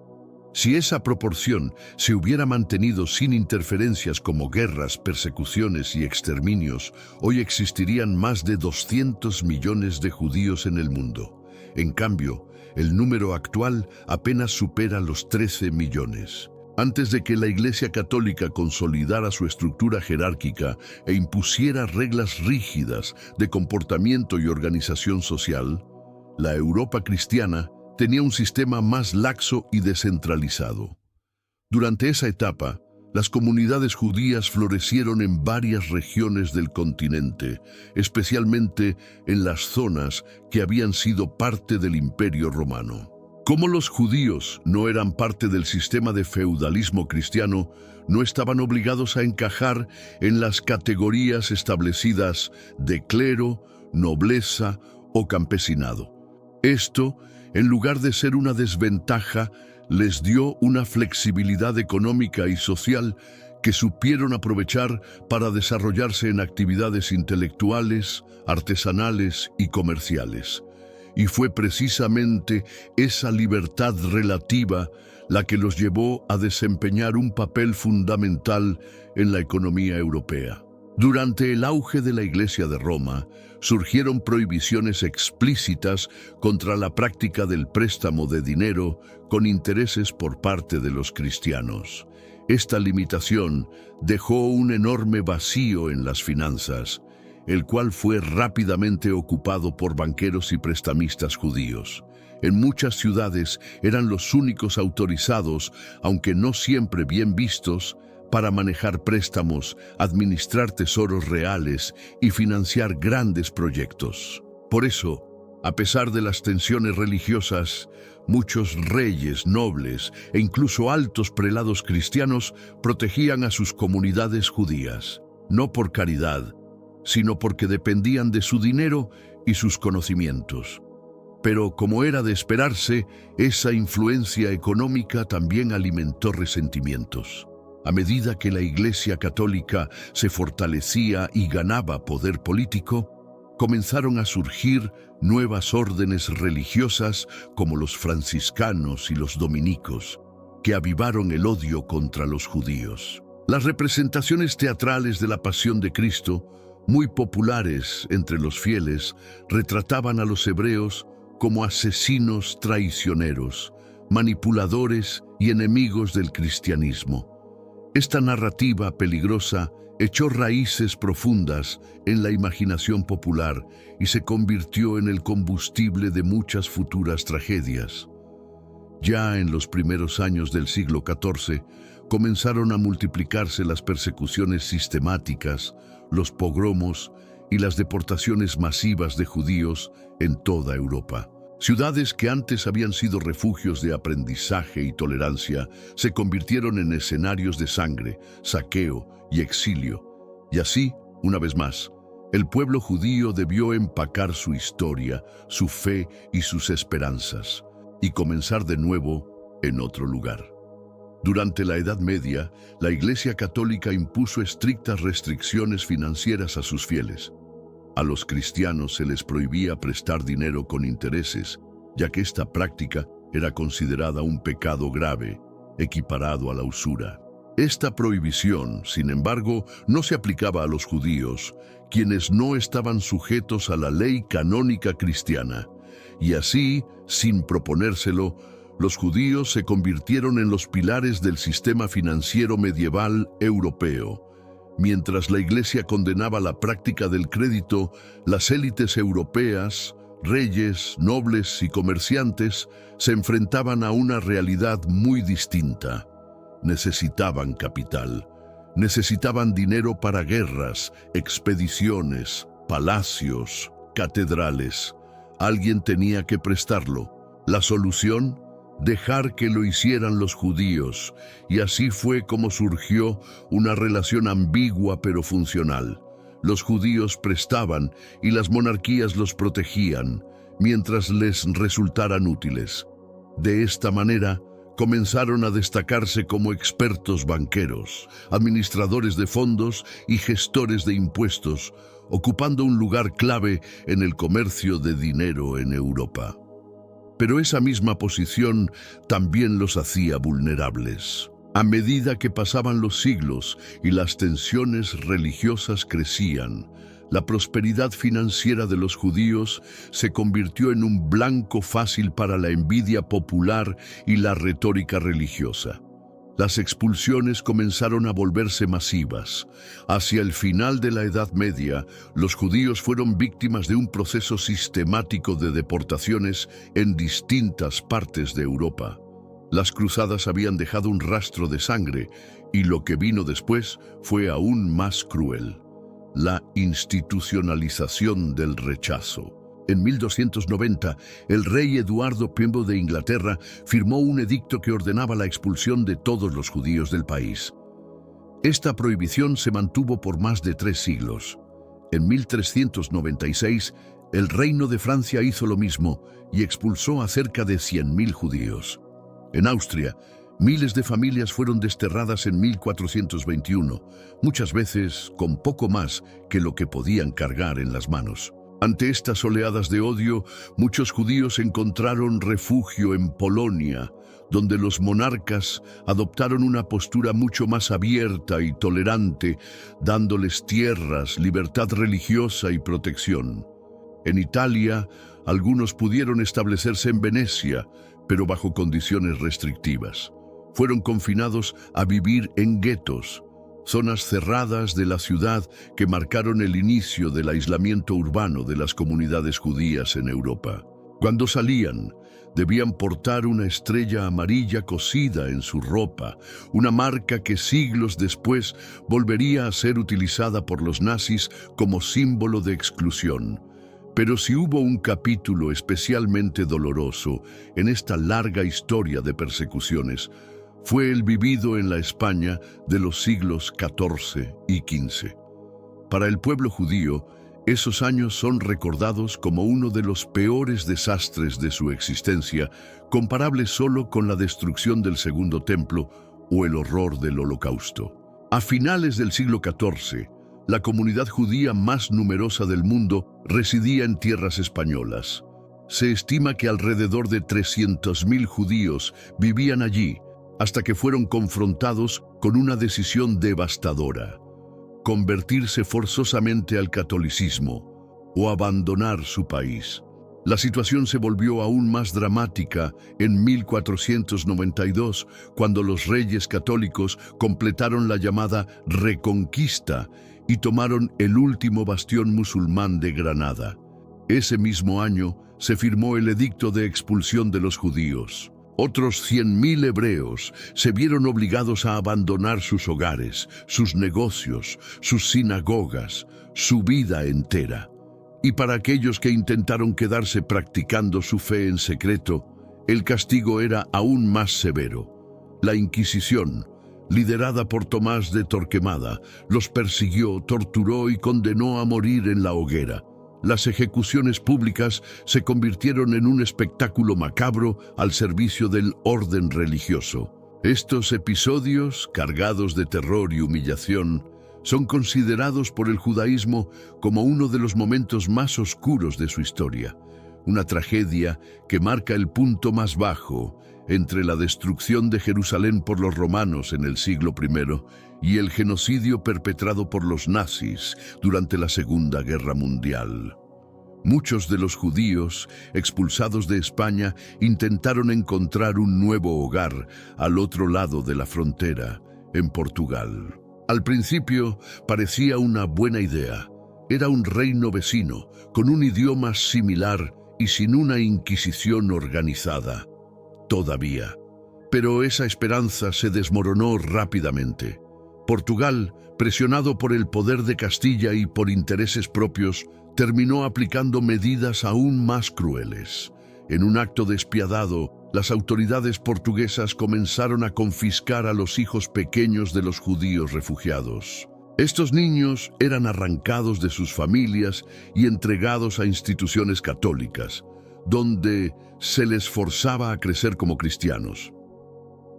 Si esa proporción se hubiera mantenido sin interferencias como guerras, persecuciones y exterminios, hoy existirían más de 200 millones de judíos en el mundo. En cambio, el número actual apenas supera los 13 millones. Antes de que la Iglesia Católica consolidara su estructura jerárquica e impusiera reglas rígidas de comportamiento y organización social, la Europa cristiana tenía un sistema más laxo y descentralizado. Durante esa etapa, las comunidades judías florecieron en varias regiones del continente, especialmente en las zonas que habían sido parte del Imperio Romano. Como los judíos no eran parte del sistema de feudalismo cristiano, no estaban obligados a encajar en las categorías establecidas de clero, nobleza o campesinado. Esto, en lugar de ser una desventaja, les dio una flexibilidad económica y social que supieron aprovechar para desarrollarse en actividades intelectuales, artesanales y comerciales. Y fue precisamente esa libertad relativa la que los llevó a desempeñar un papel fundamental en la economía europea. Durante el auge de la Iglesia de Roma, surgieron prohibiciones explícitas contra la práctica del préstamo de dinero con intereses por parte de los cristianos. Esta limitación dejó un enorme vacío en las finanzas, el cual fue rápidamente ocupado por banqueros y prestamistas judíos. En muchas ciudades eran los únicos autorizados, aunque no siempre bien vistos, para manejar préstamos, administrar tesoros reales y financiar grandes proyectos. Por eso, a pesar de las tensiones religiosas, muchos reyes, nobles e incluso altos prelados cristianos protegían a sus comunidades judías, no por caridad, sino porque dependían de su dinero y sus conocimientos. Pero, como era de esperarse, esa influencia económica también alimentó resentimientos. A medida que la Iglesia Católica se fortalecía y ganaba poder político, comenzaron a surgir nuevas órdenes religiosas como los franciscanos y los dominicos, que avivaron el odio contra los judíos. Las representaciones teatrales de la Pasión de Cristo, muy populares entre los fieles, retrataban a los hebreos como asesinos traicioneros, manipuladores y enemigos del cristianismo. Esta narrativa peligrosa echó raíces profundas en la imaginación popular y se convirtió en el combustible de muchas futuras tragedias. Ya en los primeros años del siglo XIV comenzaron a multiplicarse las persecuciones sistemáticas, los pogromos y las deportaciones masivas de judíos en toda Europa. Ciudades que antes habían sido refugios de aprendizaje y tolerancia se convirtieron en escenarios de sangre, saqueo y exilio. Y así, una vez más, el pueblo judío debió empacar su historia, su fe y sus esperanzas, y comenzar de nuevo en otro lugar. Durante la Edad Media, la Iglesia Católica impuso estrictas restricciones financieras a sus fieles. A los cristianos se les prohibía prestar dinero con intereses, ya que esta práctica era considerada un pecado grave, equiparado a la usura. Esta prohibición, sin embargo, no se aplicaba a los judíos, quienes no estaban sujetos a la ley canónica cristiana. Y así, sin proponérselo, los judíos se convirtieron en los pilares del sistema financiero medieval europeo. Mientras la Iglesia condenaba la práctica del crédito, las élites europeas, reyes, nobles y comerciantes se enfrentaban a una realidad muy distinta. Necesitaban capital, necesitaban dinero para guerras, expediciones, palacios, catedrales. Alguien tenía que prestarlo. La solución: dejar que lo hicieran los judíos, y así fue como surgió una relación ambigua pero funcional. Los judíos prestaban y las monarquías los protegían, mientras les resultaran útiles. De esta manera, comenzaron a destacarse como expertos banqueros, administradores de fondos y gestores de impuestos, ocupando un lugar clave en el comercio de dinero en Europa. Pero esa misma posición también los hacía vulnerables. A medida que pasaban los siglos y las tensiones religiosas crecían, la prosperidad financiera de los judíos se convirtió en un blanco fácil para la envidia popular y la retórica religiosa. Las expulsiones comenzaron a volverse masivas. Hacia el final de la Edad Media, los judíos fueron víctimas de un proceso sistemático de deportaciones en distintas partes de Europa. Las cruzadas habían dejado un rastro de sangre, y lo que vino después fue aún más cruel: la institucionalización del rechazo. En 1290, el rey Eduardo I de Inglaterra firmó un edicto que ordenaba la expulsión de todos los judíos del país. Esta prohibición se mantuvo por más de 3 siglos. En 1396, el Reino de Francia hizo lo mismo y expulsó a cerca de 100.000 judíos. En Austria, miles de familias fueron desterradas en 1421, muchas veces con poco más que lo que podían cargar en las manos. Ante estas oleadas de odio, muchos judíos encontraron refugio en Polonia, donde los monarcas adoptaron una postura mucho más abierta y tolerante, dándoles tierras, libertad religiosa y protección. En Italia, algunos pudieron establecerse en Venecia, pero bajo condiciones restrictivas. Fueron confinados a vivir en guetos, zonas cerradas de la ciudad que marcaron el inicio del aislamiento urbano de las comunidades judías en Europa. Cuando salían, debían portar una estrella amarilla cosida en su ropa, una marca que siglos después volvería a ser utilizada por los nazis como símbolo de exclusión. Pero si hubo un capítulo especialmente doloroso en esta larga historia de persecuciones, fue el vivido en la España de los siglos XIV y XV. Para el pueblo judío, esos años son recordados como uno de los peores desastres de su existencia, comparable solo con la destrucción del Segundo Templo o el horror del Holocausto. A finales del siglo XIV, la comunidad judía más numerosa del mundo residía en tierras españolas. Se estima que alrededor de 300.000 judíos vivían allí, hasta que fueron confrontados con una decisión devastadora: convertirse forzosamente al catolicismo o abandonar su país. La situación se volvió aún más dramática en 1492, cuando los reyes católicos completaron la llamada Reconquista y tomaron el último bastión musulmán de Granada. Ese mismo año se firmó el edicto de expulsión de los judíos. Otros 100.000 hebreos se vieron obligados a abandonar sus hogares, sus negocios, sus sinagogas, su vida entera. Y para aquellos que intentaron quedarse practicando su fe en secreto, el castigo era aún más severo. La Inquisición, liderada por Tomás de Torquemada, los persiguió, torturó y condenó a morir en la hoguera. Las ejecuciones públicas se convirtieron en un espectáculo macabro al servicio del orden religioso. Estos episodios, cargados de terror y humillación, son considerados por el judaísmo como uno de los momentos más oscuros de su historia, una tragedia que marca el punto más bajo entre la destrucción de Jerusalén por los romanos en el siglo I y el genocidio perpetrado por los nazis durante la Segunda Guerra Mundial. Muchos de los judíos expulsados de España intentaron encontrar un nuevo hogar al otro lado de la frontera, en Portugal. Al principio parecía una buena idea. Era un reino vecino, con un idioma similar y sin una inquisición organizada. Todavía. Pero esa esperanza se desmoronó rápidamente. Portugal, presionado por el poder de Castilla y por intereses propios, terminó aplicando medidas aún más crueles. En un acto despiadado, las autoridades portuguesas comenzaron a confiscar a los hijos pequeños de los judíos refugiados. Estos niños eran arrancados de sus familias y entregados a instituciones católicas, donde se les forzaba a crecer como cristianos.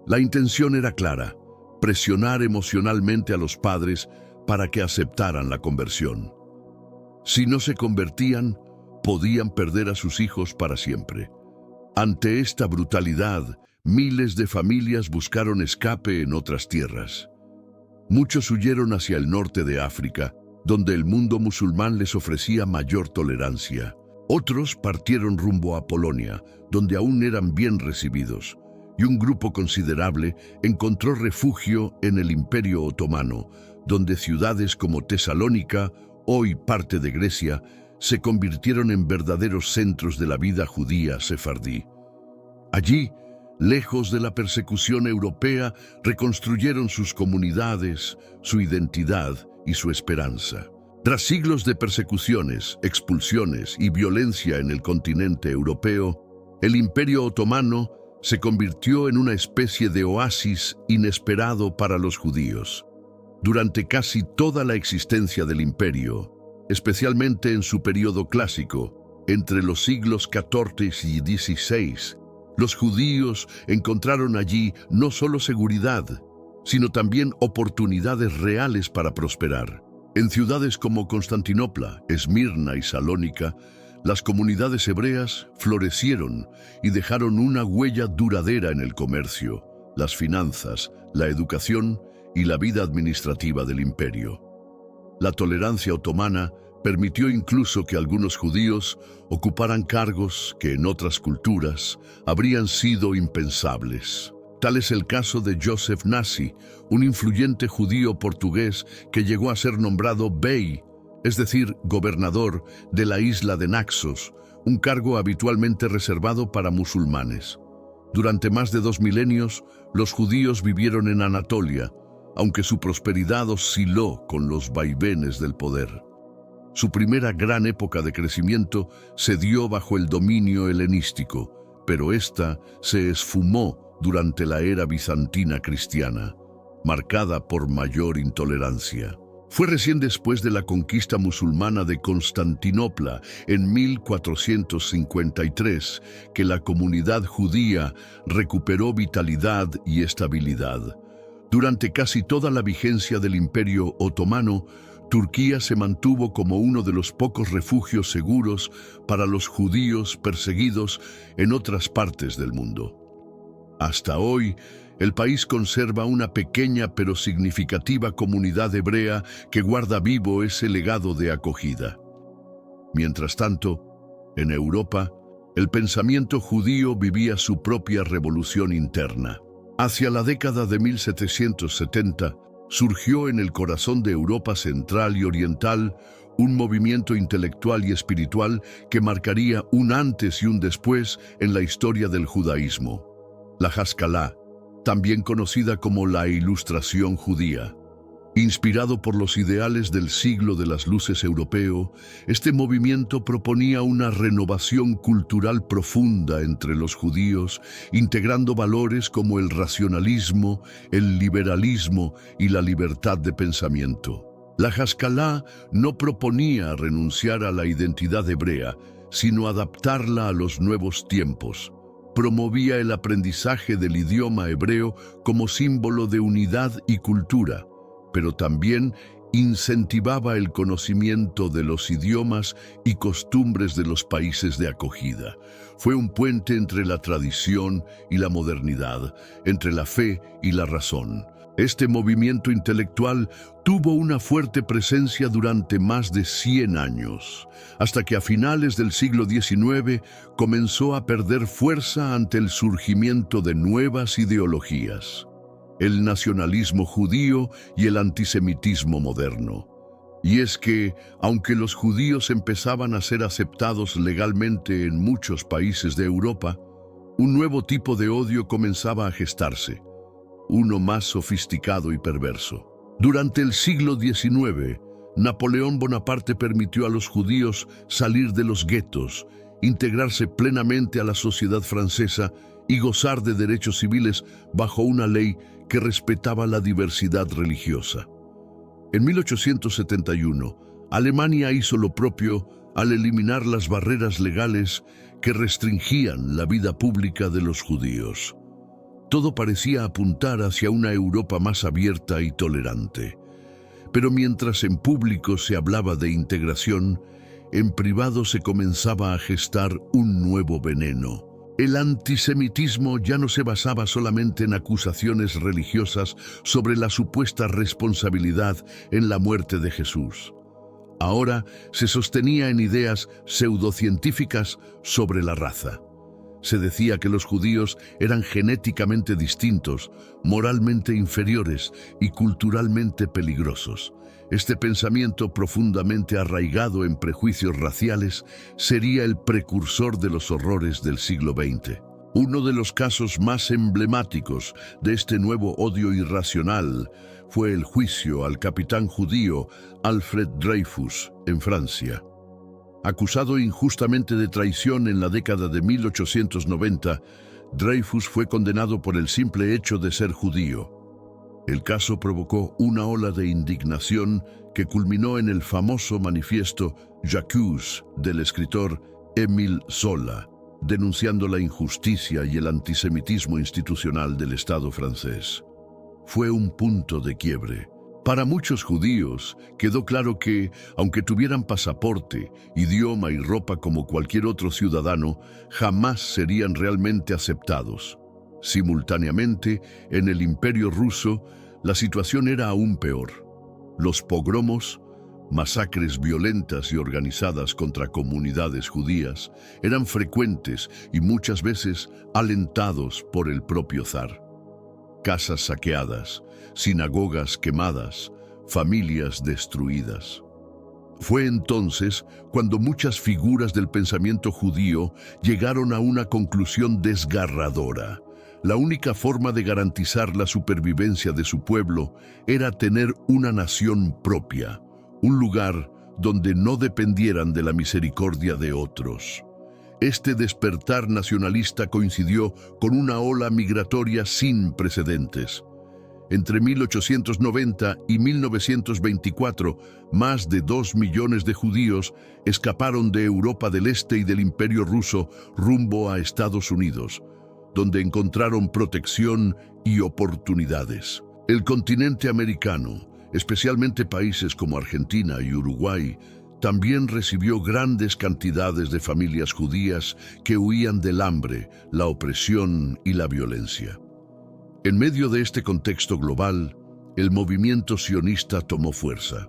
La intención era clara: presionar emocionalmente a los padres para que aceptaran la conversión. Si no se convertían, podían perder a sus hijos para siempre. Ante esta brutalidad, miles de familias buscaron escape en otras tierras. Muchos huyeron hacia el norte de África, donde el mundo musulmán les ofrecía mayor tolerancia. Otros partieron rumbo a Polonia, donde aún eran bien recibidos, y un grupo considerable encontró refugio en el Imperio Otomano, donde ciudades como Tesalónica, hoy parte de Grecia, se convirtieron en verdaderos centros de la vida judía sefardí. Allí, lejos de la persecución europea, reconstruyeron sus comunidades, su identidad y su esperanza. Tras siglos de persecuciones, expulsiones y violencia en el continente europeo, el Imperio Otomano se convirtió en una especie de oasis inesperado para los judíos. Durante casi toda la existencia del imperio, especialmente en su periodo clásico, entre los siglos XIV y XVI, los judíos encontraron allí no solo seguridad, sino también oportunidades reales para prosperar. En ciudades como Constantinopla, Esmirna y Salónica, las comunidades hebreas florecieron y dejaron una huella duradera en el comercio, las finanzas, la educación y la vida administrativa del imperio. La tolerancia otomana permitió incluso que algunos judíos ocuparan cargos que en otras culturas habrían sido impensables. Tal es el caso de Joseph Nassi, un influyente judío portugués que llegó a ser nombrado bey, es decir, gobernador de la isla de Naxos, un cargo habitualmente reservado para musulmanes. Durante más de 2 milenios, los judíos vivieron en Anatolia, aunque su prosperidad osciló con los vaivenes del poder. Su primera gran época de crecimiento se dio bajo el dominio helenístico, pero esta se esfumó durante la era bizantina cristiana, marcada por mayor intolerancia. Fue recién después de la conquista musulmana de Constantinopla en 1453 que la comunidad judía recuperó vitalidad y estabilidad. Durante casi toda la vigencia del Imperio Otomano, Turquía se mantuvo como uno de los pocos refugios seguros para los judíos perseguidos en otras partes del mundo. Hasta hoy, el país conserva una pequeña pero significativa comunidad hebrea que guarda vivo ese legado de acogida. Mientras tanto, en Europa, el pensamiento judío vivía su propia revolución interna. Hacia la década de 1770, surgió en el corazón de Europa central y oriental un movimiento intelectual y espiritual que marcaría un antes y un después en la historia del judaísmo. La Haskalah, también conocida como la Ilustración judía. Inspirado por los ideales del siglo de las luces europeo, este movimiento proponía una renovación cultural profunda entre los judíos, integrando valores como el racionalismo, el liberalismo y la libertad de pensamiento. La Haskalah no proponía renunciar a la identidad hebrea, sino adaptarla a los nuevos tiempos. Promovía el aprendizaje del idioma hebreo como símbolo de unidad y cultura, pero también incentivaba el conocimiento de los idiomas y costumbres de los países de acogida. Fue un puente entre la tradición y la modernidad, entre la fe y la razón. Este movimiento intelectual tuvo una fuerte presencia durante más de 100 años, hasta que a finales del siglo XIX comenzó a perder fuerza ante el surgimiento de nuevas ideologías: el nacionalismo judío y el antisemitismo moderno. Y es que, aunque los judíos empezaban a ser aceptados legalmente en muchos países de Europa, un nuevo tipo de odio comenzaba a gestarse, uno más sofisticado y perverso. Durante el siglo XIX, Napoleón Bonaparte permitió a los judíos salir de los guetos, integrarse plenamente a la sociedad francesa y gozar de derechos civiles bajo una ley que respetaba la diversidad religiosa. En 1871, Alemania hizo lo propio al eliminar las barreras legales que restringían la vida pública de los judíos. Todo parecía apuntar hacia una Europa más abierta y tolerante. Pero mientras en público se hablaba de integración, en privado se comenzaba a gestar un nuevo veneno. El antisemitismo ya no se basaba solamente en acusaciones religiosas sobre la supuesta responsabilidad en la muerte de Jesús. Ahora se sostenía en ideas pseudocientíficas sobre la raza. Se decía que los judíos eran genéticamente distintos, moralmente inferiores y culturalmente peligrosos. Este pensamiento, profundamente arraigado en prejuicios raciales, sería el precursor de los horrores del siglo XX. Uno de los casos más emblemáticos de este nuevo odio irracional fue el juicio al capitán judío Alfred Dreyfus en Francia. Acusado injustamente de traición en la década de 1890, Dreyfus fue condenado por el simple hecho de ser judío. El caso provocó una ola de indignación que culminó en el famoso manifiesto J'accuse del escritor Émile Zola, denunciando la injusticia y el antisemitismo institucional del Estado francés. Fue un punto de quiebre. Para muchos judíos quedó claro que, aunque tuvieran pasaporte, idioma y ropa como cualquier otro ciudadano, jamás serían realmente aceptados. Simultáneamente, en el Imperio ruso, la situación era aún peor. Los pogromos, masacres violentas y organizadas contra comunidades judías, eran frecuentes y muchas veces alentados por el propio zar. Casas saqueadas, sinagogas quemadas, familias destruidas. Fue entonces cuando muchas figuras del pensamiento judío llegaron a una conclusión desgarradora. La única forma de garantizar la supervivencia de su pueblo era tener una nación propia, un lugar donde no dependieran de la misericordia de otros. Este despertar nacionalista coincidió con una ola migratoria sin precedentes. Entre 1890 y 1924, más de 2 millones de judíos escaparon de Europa del Este y del Imperio ruso rumbo a Estados Unidos, donde encontraron protección y oportunidades. El continente americano, especialmente países como Argentina y Uruguay, también recibió grandes cantidades de familias judías que huían del hambre, la opresión y la violencia. En medio de este contexto global, el movimiento sionista tomó fuerza.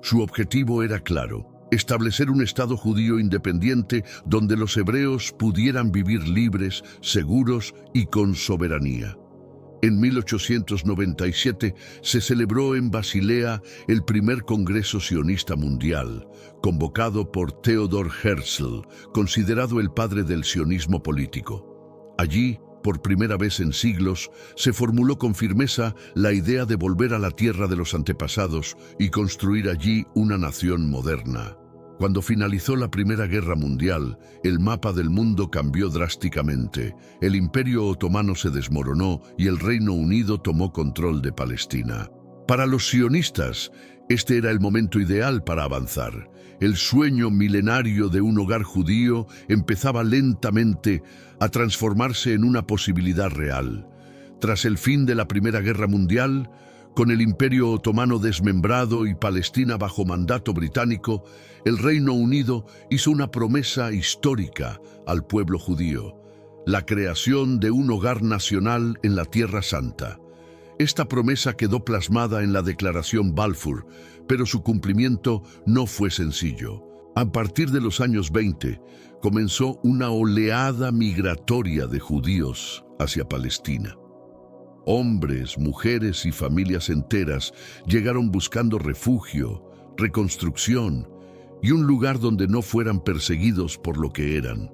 Su objetivo era claro: establecer un Estado judío independiente donde los hebreos pudieran vivir libres, seguros y con soberanía. En 1897 se celebró en Basilea el primer Congreso Sionista Mundial, convocado por Theodor Herzl, considerado el padre del sionismo político. Allí, por primera vez en siglos, se formuló con firmeza la idea de volver a la tierra de los antepasados y construir allí una nación moderna. Cuando finalizó la Primera Guerra Mundial, el mapa del mundo cambió drásticamente. El Imperio Otomano se desmoronó y el Reino Unido tomó control de Palestina. Para los sionistas, este era el momento ideal para avanzar. El sueño milenario de un hogar judío empezaba lentamente a transformarse en una posibilidad real. Tras el fin de la Primera Guerra Mundial, con el Imperio Otomano desmembrado y Palestina bajo mandato británico, el Reino Unido hizo una promesa histórica al pueblo judío: la creación de un hogar nacional en la Tierra Santa. Esta promesa quedó plasmada en la Declaración Balfour, pero su cumplimiento no fue sencillo. A partir de los años 20, comenzó una oleada migratoria de judíos hacia Palestina. Hombres, mujeres y familias enteras llegaron buscando refugio, reconstrucción y un lugar donde no fueran perseguidos por lo que eran.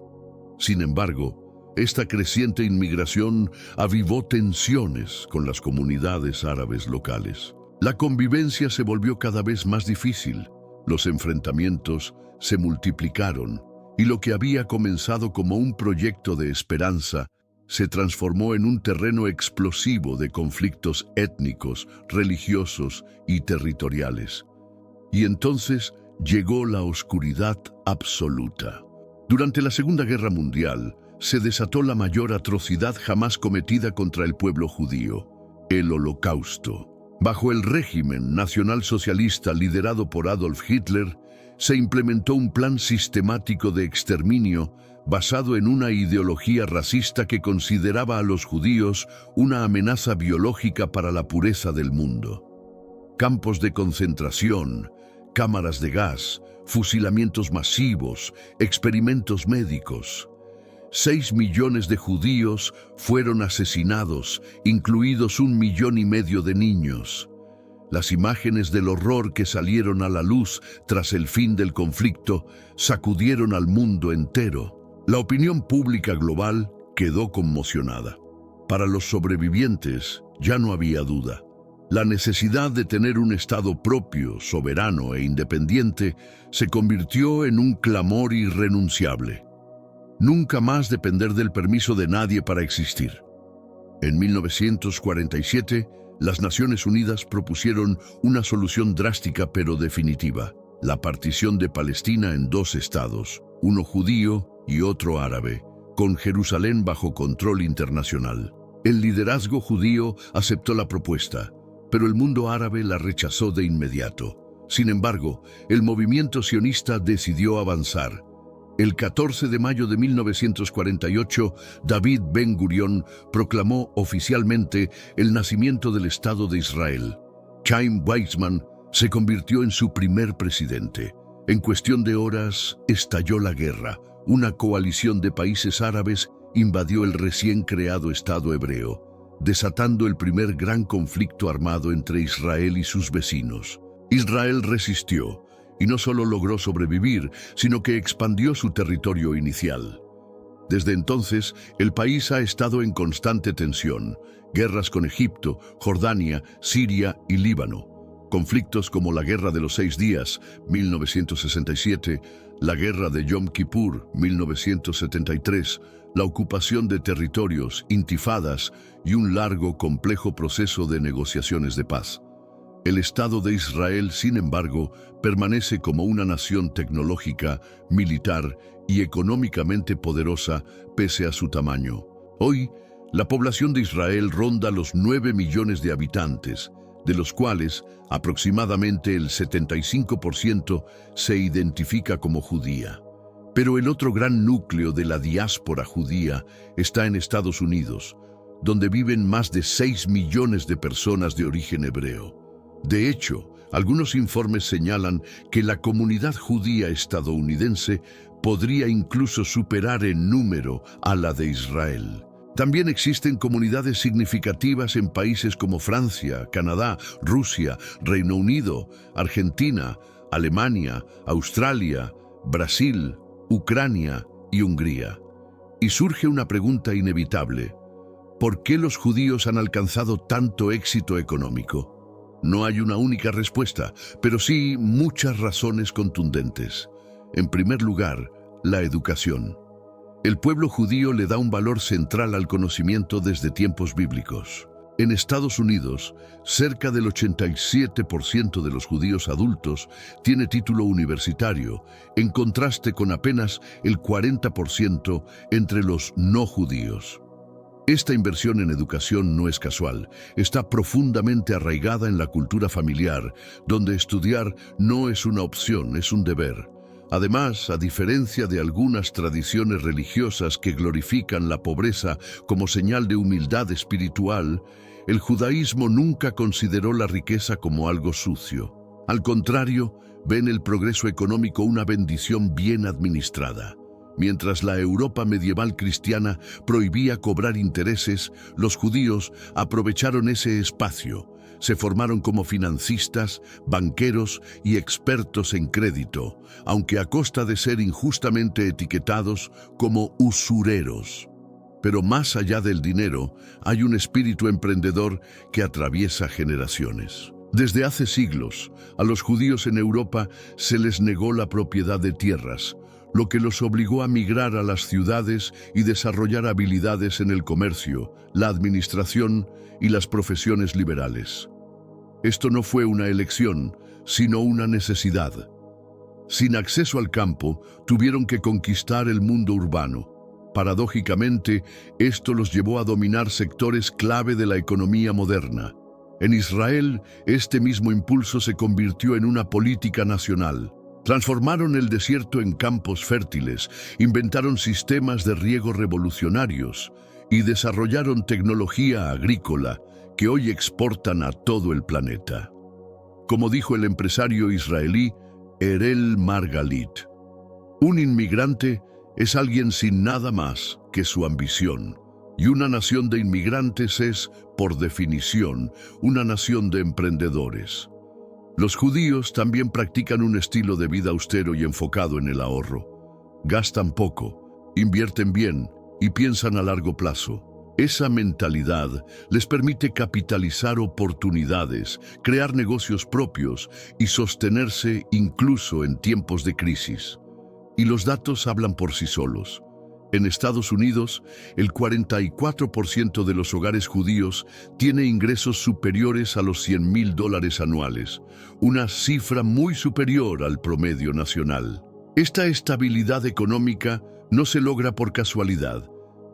Sin embargo, esta creciente inmigración avivó tensiones con las comunidades árabes locales. La convivencia se volvió cada vez más difícil, los enfrentamientos se multiplicaron y lo que había comenzado como un proyecto de esperanza se transformó en un terreno explosivo de conflictos étnicos, religiosos y territoriales. Y entonces llegó la oscuridad absoluta. Durante la Segunda Guerra Mundial, se desató la mayor atrocidad jamás cometida contra el pueblo judío: el Holocausto. Bajo el régimen nacionalsocialista liderado por Adolf Hitler, se implementó un plan sistemático de exterminio basado en una ideología racista que consideraba a los judíos una amenaza biológica para la pureza del mundo. Campos de concentración, cámaras de gas, fusilamientos masivos, experimentos médicos. 6 millones de judíos fueron asesinados, incluidos 1,5 millones de niños. Las imágenes del horror que salieron a la luz tras el fin del conflicto sacudieron al mundo entero. La opinión pública global quedó conmocionada. Para los sobrevivientes ya no había duda. La necesidad de tener un Estado propio, soberano e independiente se convirtió en un clamor irrenunciable. Nunca más depender del permiso de nadie para existir. En 1947, las Naciones Unidas propusieron una solución drástica pero definitiva: la partición de Palestina en 2 estados, uno judío y otro árabe, con Jerusalén bajo control internacional. El liderazgo judío aceptó la propuesta, pero el mundo árabe la rechazó de inmediato. Sin embargo, el movimiento sionista decidió avanzar. El 14 de mayo de 1948, David Ben-Gurión proclamó oficialmente el nacimiento del Estado de Israel. Chaim Weizmann se convirtió en su primer presidente. En cuestión de horas, estalló la guerra. Una coalición de países árabes invadió el recién creado Estado hebreo, desatando el primer gran conflicto armado entre Israel y sus vecinos. Israel resistió, y no solo logró sobrevivir, sino que expandió su territorio inicial. Desde entonces, el país ha estado en constante tensión: guerras con Egipto, Jordania, Siria y Líbano. Conflictos como la Guerra de los 6 días, 1967, la Guerra de Yom Kippur, 1973, la ocupación de territorios, intifadas y un largo, complejo proceso de negociaciones de paz. El Estado de Israel, sin embargo, permanece como una nación tecnológica, militar y económicamente poderosa pese a su tamaño. Hoy, la población de Israel ronda los 9 millones de habitantes, de los cuales aproximadamente el 75% se identifica como judía. Pero el otro gran núcleo de la diáspora judía está en Estados Unidos, donde viven más de 6 millones de personas de origen hebreo. De hecho, algunos informes señalan que la comunidad judía estadounidense podría incluso superar en número a la de Israel. También existen comunidades significativas en países como Francia, Canadá, Rusia, Reino Unido, Argentina, Alemania, Australia, Brasil, Ucrania y Hungría. Y surge una pregunta inevitable: ¿por qué los judíos han alcanzado tanto éxito económico? No hay una única respuesta, pero sí muchas razones contundentes. En primer lugar, la educación. El pueblo judío le da un valor central al conocimiento desde tiempos bíblicos. En Estados Unidos, cerca del 87% de los judíos adultos tiene título universitario, en contraste con apenas el 40% entre los no judíos. Esta inversión en educación no es casual, está profundamente arraigada en la cultura familiar, donde estudiar no es una opción, es un deber. Además, a diferencia de algunas tradiciones religiosas que glorifican la pobreza como señal de humildad espiritual, el judaísmo nunca consideró la riqueza como algo sucio. Al contrario, ven el progreso económico una bendición bien administrada. Mientras la Europa medieval cristiana prohibía cobrar intereses, los judíos aprovecharon ese espacio. Se formaron como financistas, banqueros y expertos en crédito, aunque a costa de ser injustamente etiquetados como usureros. Pero más allá del dinero, hay un espíritu emprendedor que atraviesa generaciones. Desde hace siglos, a los judíos en Europa se les negó la propiedad de tierras, lo que los obligó a migrar a las ciudades y desarrollar habilidades en el comercio, la administración y las profesiones liberales. Esto no fue una elección, sino una necesidad. Sin acceso al campo, tuvieron que conquistar el mundo urbano. Paradójicamente, esto los llevó a dominar sectores clave de la economía moderna. En Israel, este mismo impulso se convirtió en una política nacional. Transformaron el desierto en campos fértiles, inventaron sistemas de riego revolucionarios y desarrollaron tecnología agrícola que hoy exportan a todo el planeta. Como dijo el empresario israelí Erel Margalit, un inmigrante es alguien sin nada más que su ambición, y una nación de inmigrantes es, por definición, una nación de emprendedores. Los judíos también practican un estilo de vida austero y enfocado en el ahorro. Gastan poco, invierten bien y piensan a largo plazo. Esa mentalidad les permite capitalizar oportunidades, crear negocios propios y sostenerse incluso en tiempos de crisis. Y los datos hablan por sí solos. En Estados Unidos, el 44% de los hogares judíos tiene ingresos superiores a los $100,000 anuales, una cifra muy superior al promedio nacional. Esta estabilidad económica no se logra por casualidad,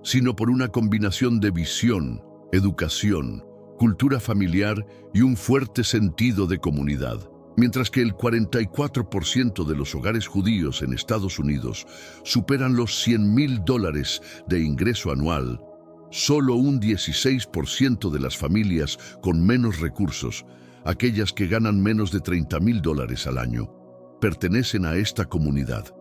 sino por una combinación de visión, educación, cultura familiar y un fuerte sentido de comunidad. Mientras que el 44% de los hogares judíos en Estados Unidos superan los $100,000 de ingreso anual, solo un 16% de las familias con menos recursos, aquellas que ganan menos de $30,000 al año, pertenecen a esta comunidad.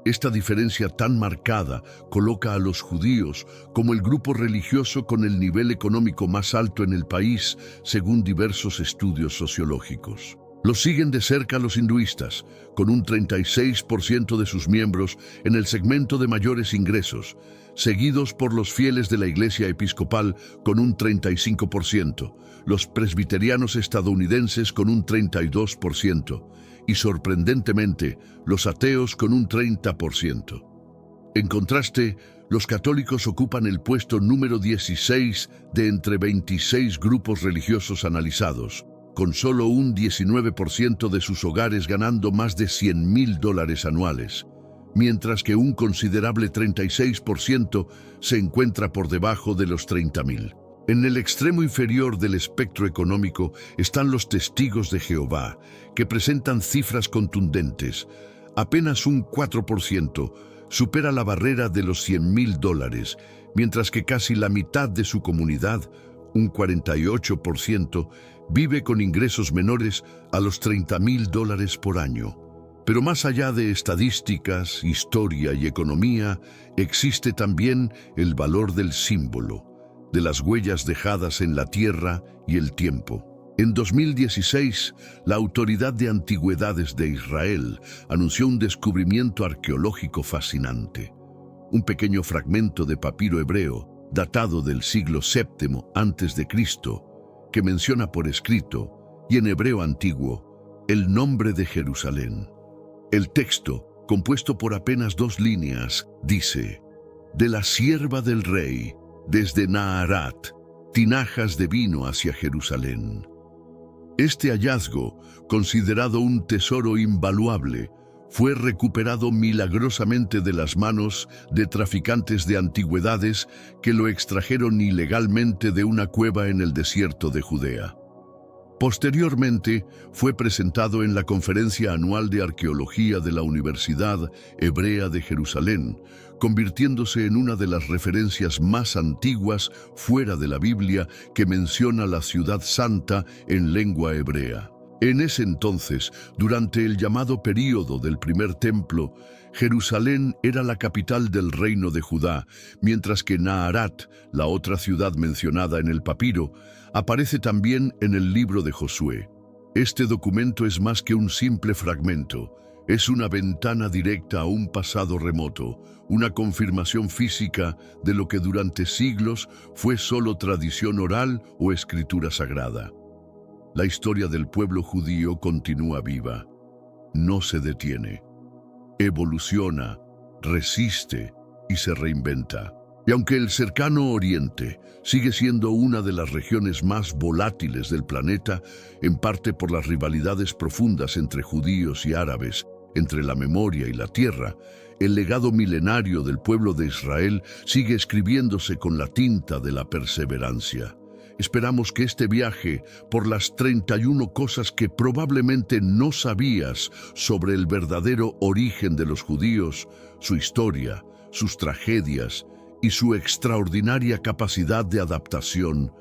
Esta diferencia tan marcada coloca a los judíos como el grupo religioso con el nivel económico más alto en el país, según diversos estudios sociológicos. Los siguen de cerca los hinduistas, con un 36% de sus miembros en el segmento de mayores ingresos, seguidos por los fieles de la Iglesia Episcopal con un 35%, los presbiterianos estadounidenses con un 32% y, sorprendentemente, los ateos con un 30%. En contraste, los católicos ocupan el puesto número 16 de entre 26 grupos religiosos analizados, con solo un 19% de sus hogares ganando más de $100,000 anuales, mientras que un considerable 36% se encuentra por debajo de los $30,000. En el extremo inferior del espectro económico están los testigos de Jehová, que presentan cifras contundentes. Apenas un 4% supera la barrera de los $100,000, mientras que casi la mitad de su comunidad, un 48%, vive con ingresos menores a los $30,000 por año. Pero más allá de estadísticas, historia y economía, existe también el valor del símbolo, de las huellas dejadas en la tierra y el tiempo. En 2016, la Autoridad de Antigüedades de Israel anunció un descubrimiento arqueológico fascinante. Un pequeño fragmento de papiro hebreo, datado del siglo VII a.C., que menciona por escrito, y en hebreo antiguo, el nombre de Jerusalén. El texto, compuesto por apenas 2 líneas, dice: de la sierva del rey, desde Naharat, tinajas de vino hacia Jerusalén. Este hallazgo, considerado un tesoro invaluable, fue recuperado milagrosamente de las manos de traficantes de antigüedades que lo extrajeron ilegalmente de una cueva en el desierto de Judea. Posteriormente, fue presentado en la Conferencia Anual de Arqueología de la Universidad Hebrea de Jerusalén, convirtiéndose en una de las referencias más antiguas fuera de la Biblia que menciona la ciudad santa en lengua hebrea. En ese entonces, durante el llamado período del primer templo, Jerusalén era la capital del reino de Judá, mientras que Naharat, la otra ciudad mencionada en el papiro, aparece también en el libro de Josué. Este documento es más que un simple fragmento, es una ventana directa a un pasado remoto, una confirmación física de lo que durante siglos fue solo tradición oral o escritura sagrada. La historia del pueblo judío continúa viva, no se detiene, evoluciona, resiste y se reinventa. Y aunque el cercano Oriente sigue siendo una de las regiones más volátiles del planeta, en parte por las rivalidades profundas entre judíos y árabes, entre la memoria y la tierra, el legado milenario del pueblo de Israel sigue escribiéndose con la tinta de la perseverancia. Esperamos que este viaje por las 31 cosas que probablemente no sabías sobre el verdadero origen de los judíos, su historia, sus tragedias y su extraordinaria capacidad de adaptación,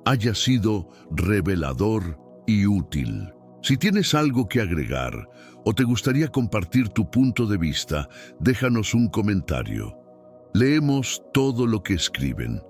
haya sido revelador y útil. Si tienes algo que agregar o te gustaría compartir tu punto de vista, déjanos un comentario. Leemos todo lo que escriben.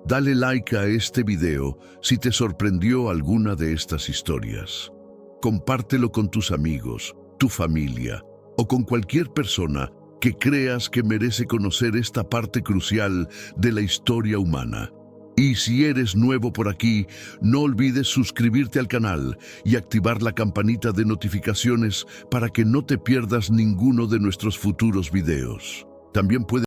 Dale like a este video si te sorprendió alguna de estas historias. Compártelo con tus amigos, tu familia o con cualquier persona que creas que merece conocer esta parte crucial de la historia humana. Y si eres nuevo por aquí, no olvides suscribirte al canal y activar la campanita de notificaciones para que no te pierdas ninguno de nuestros futuros videos. También puedes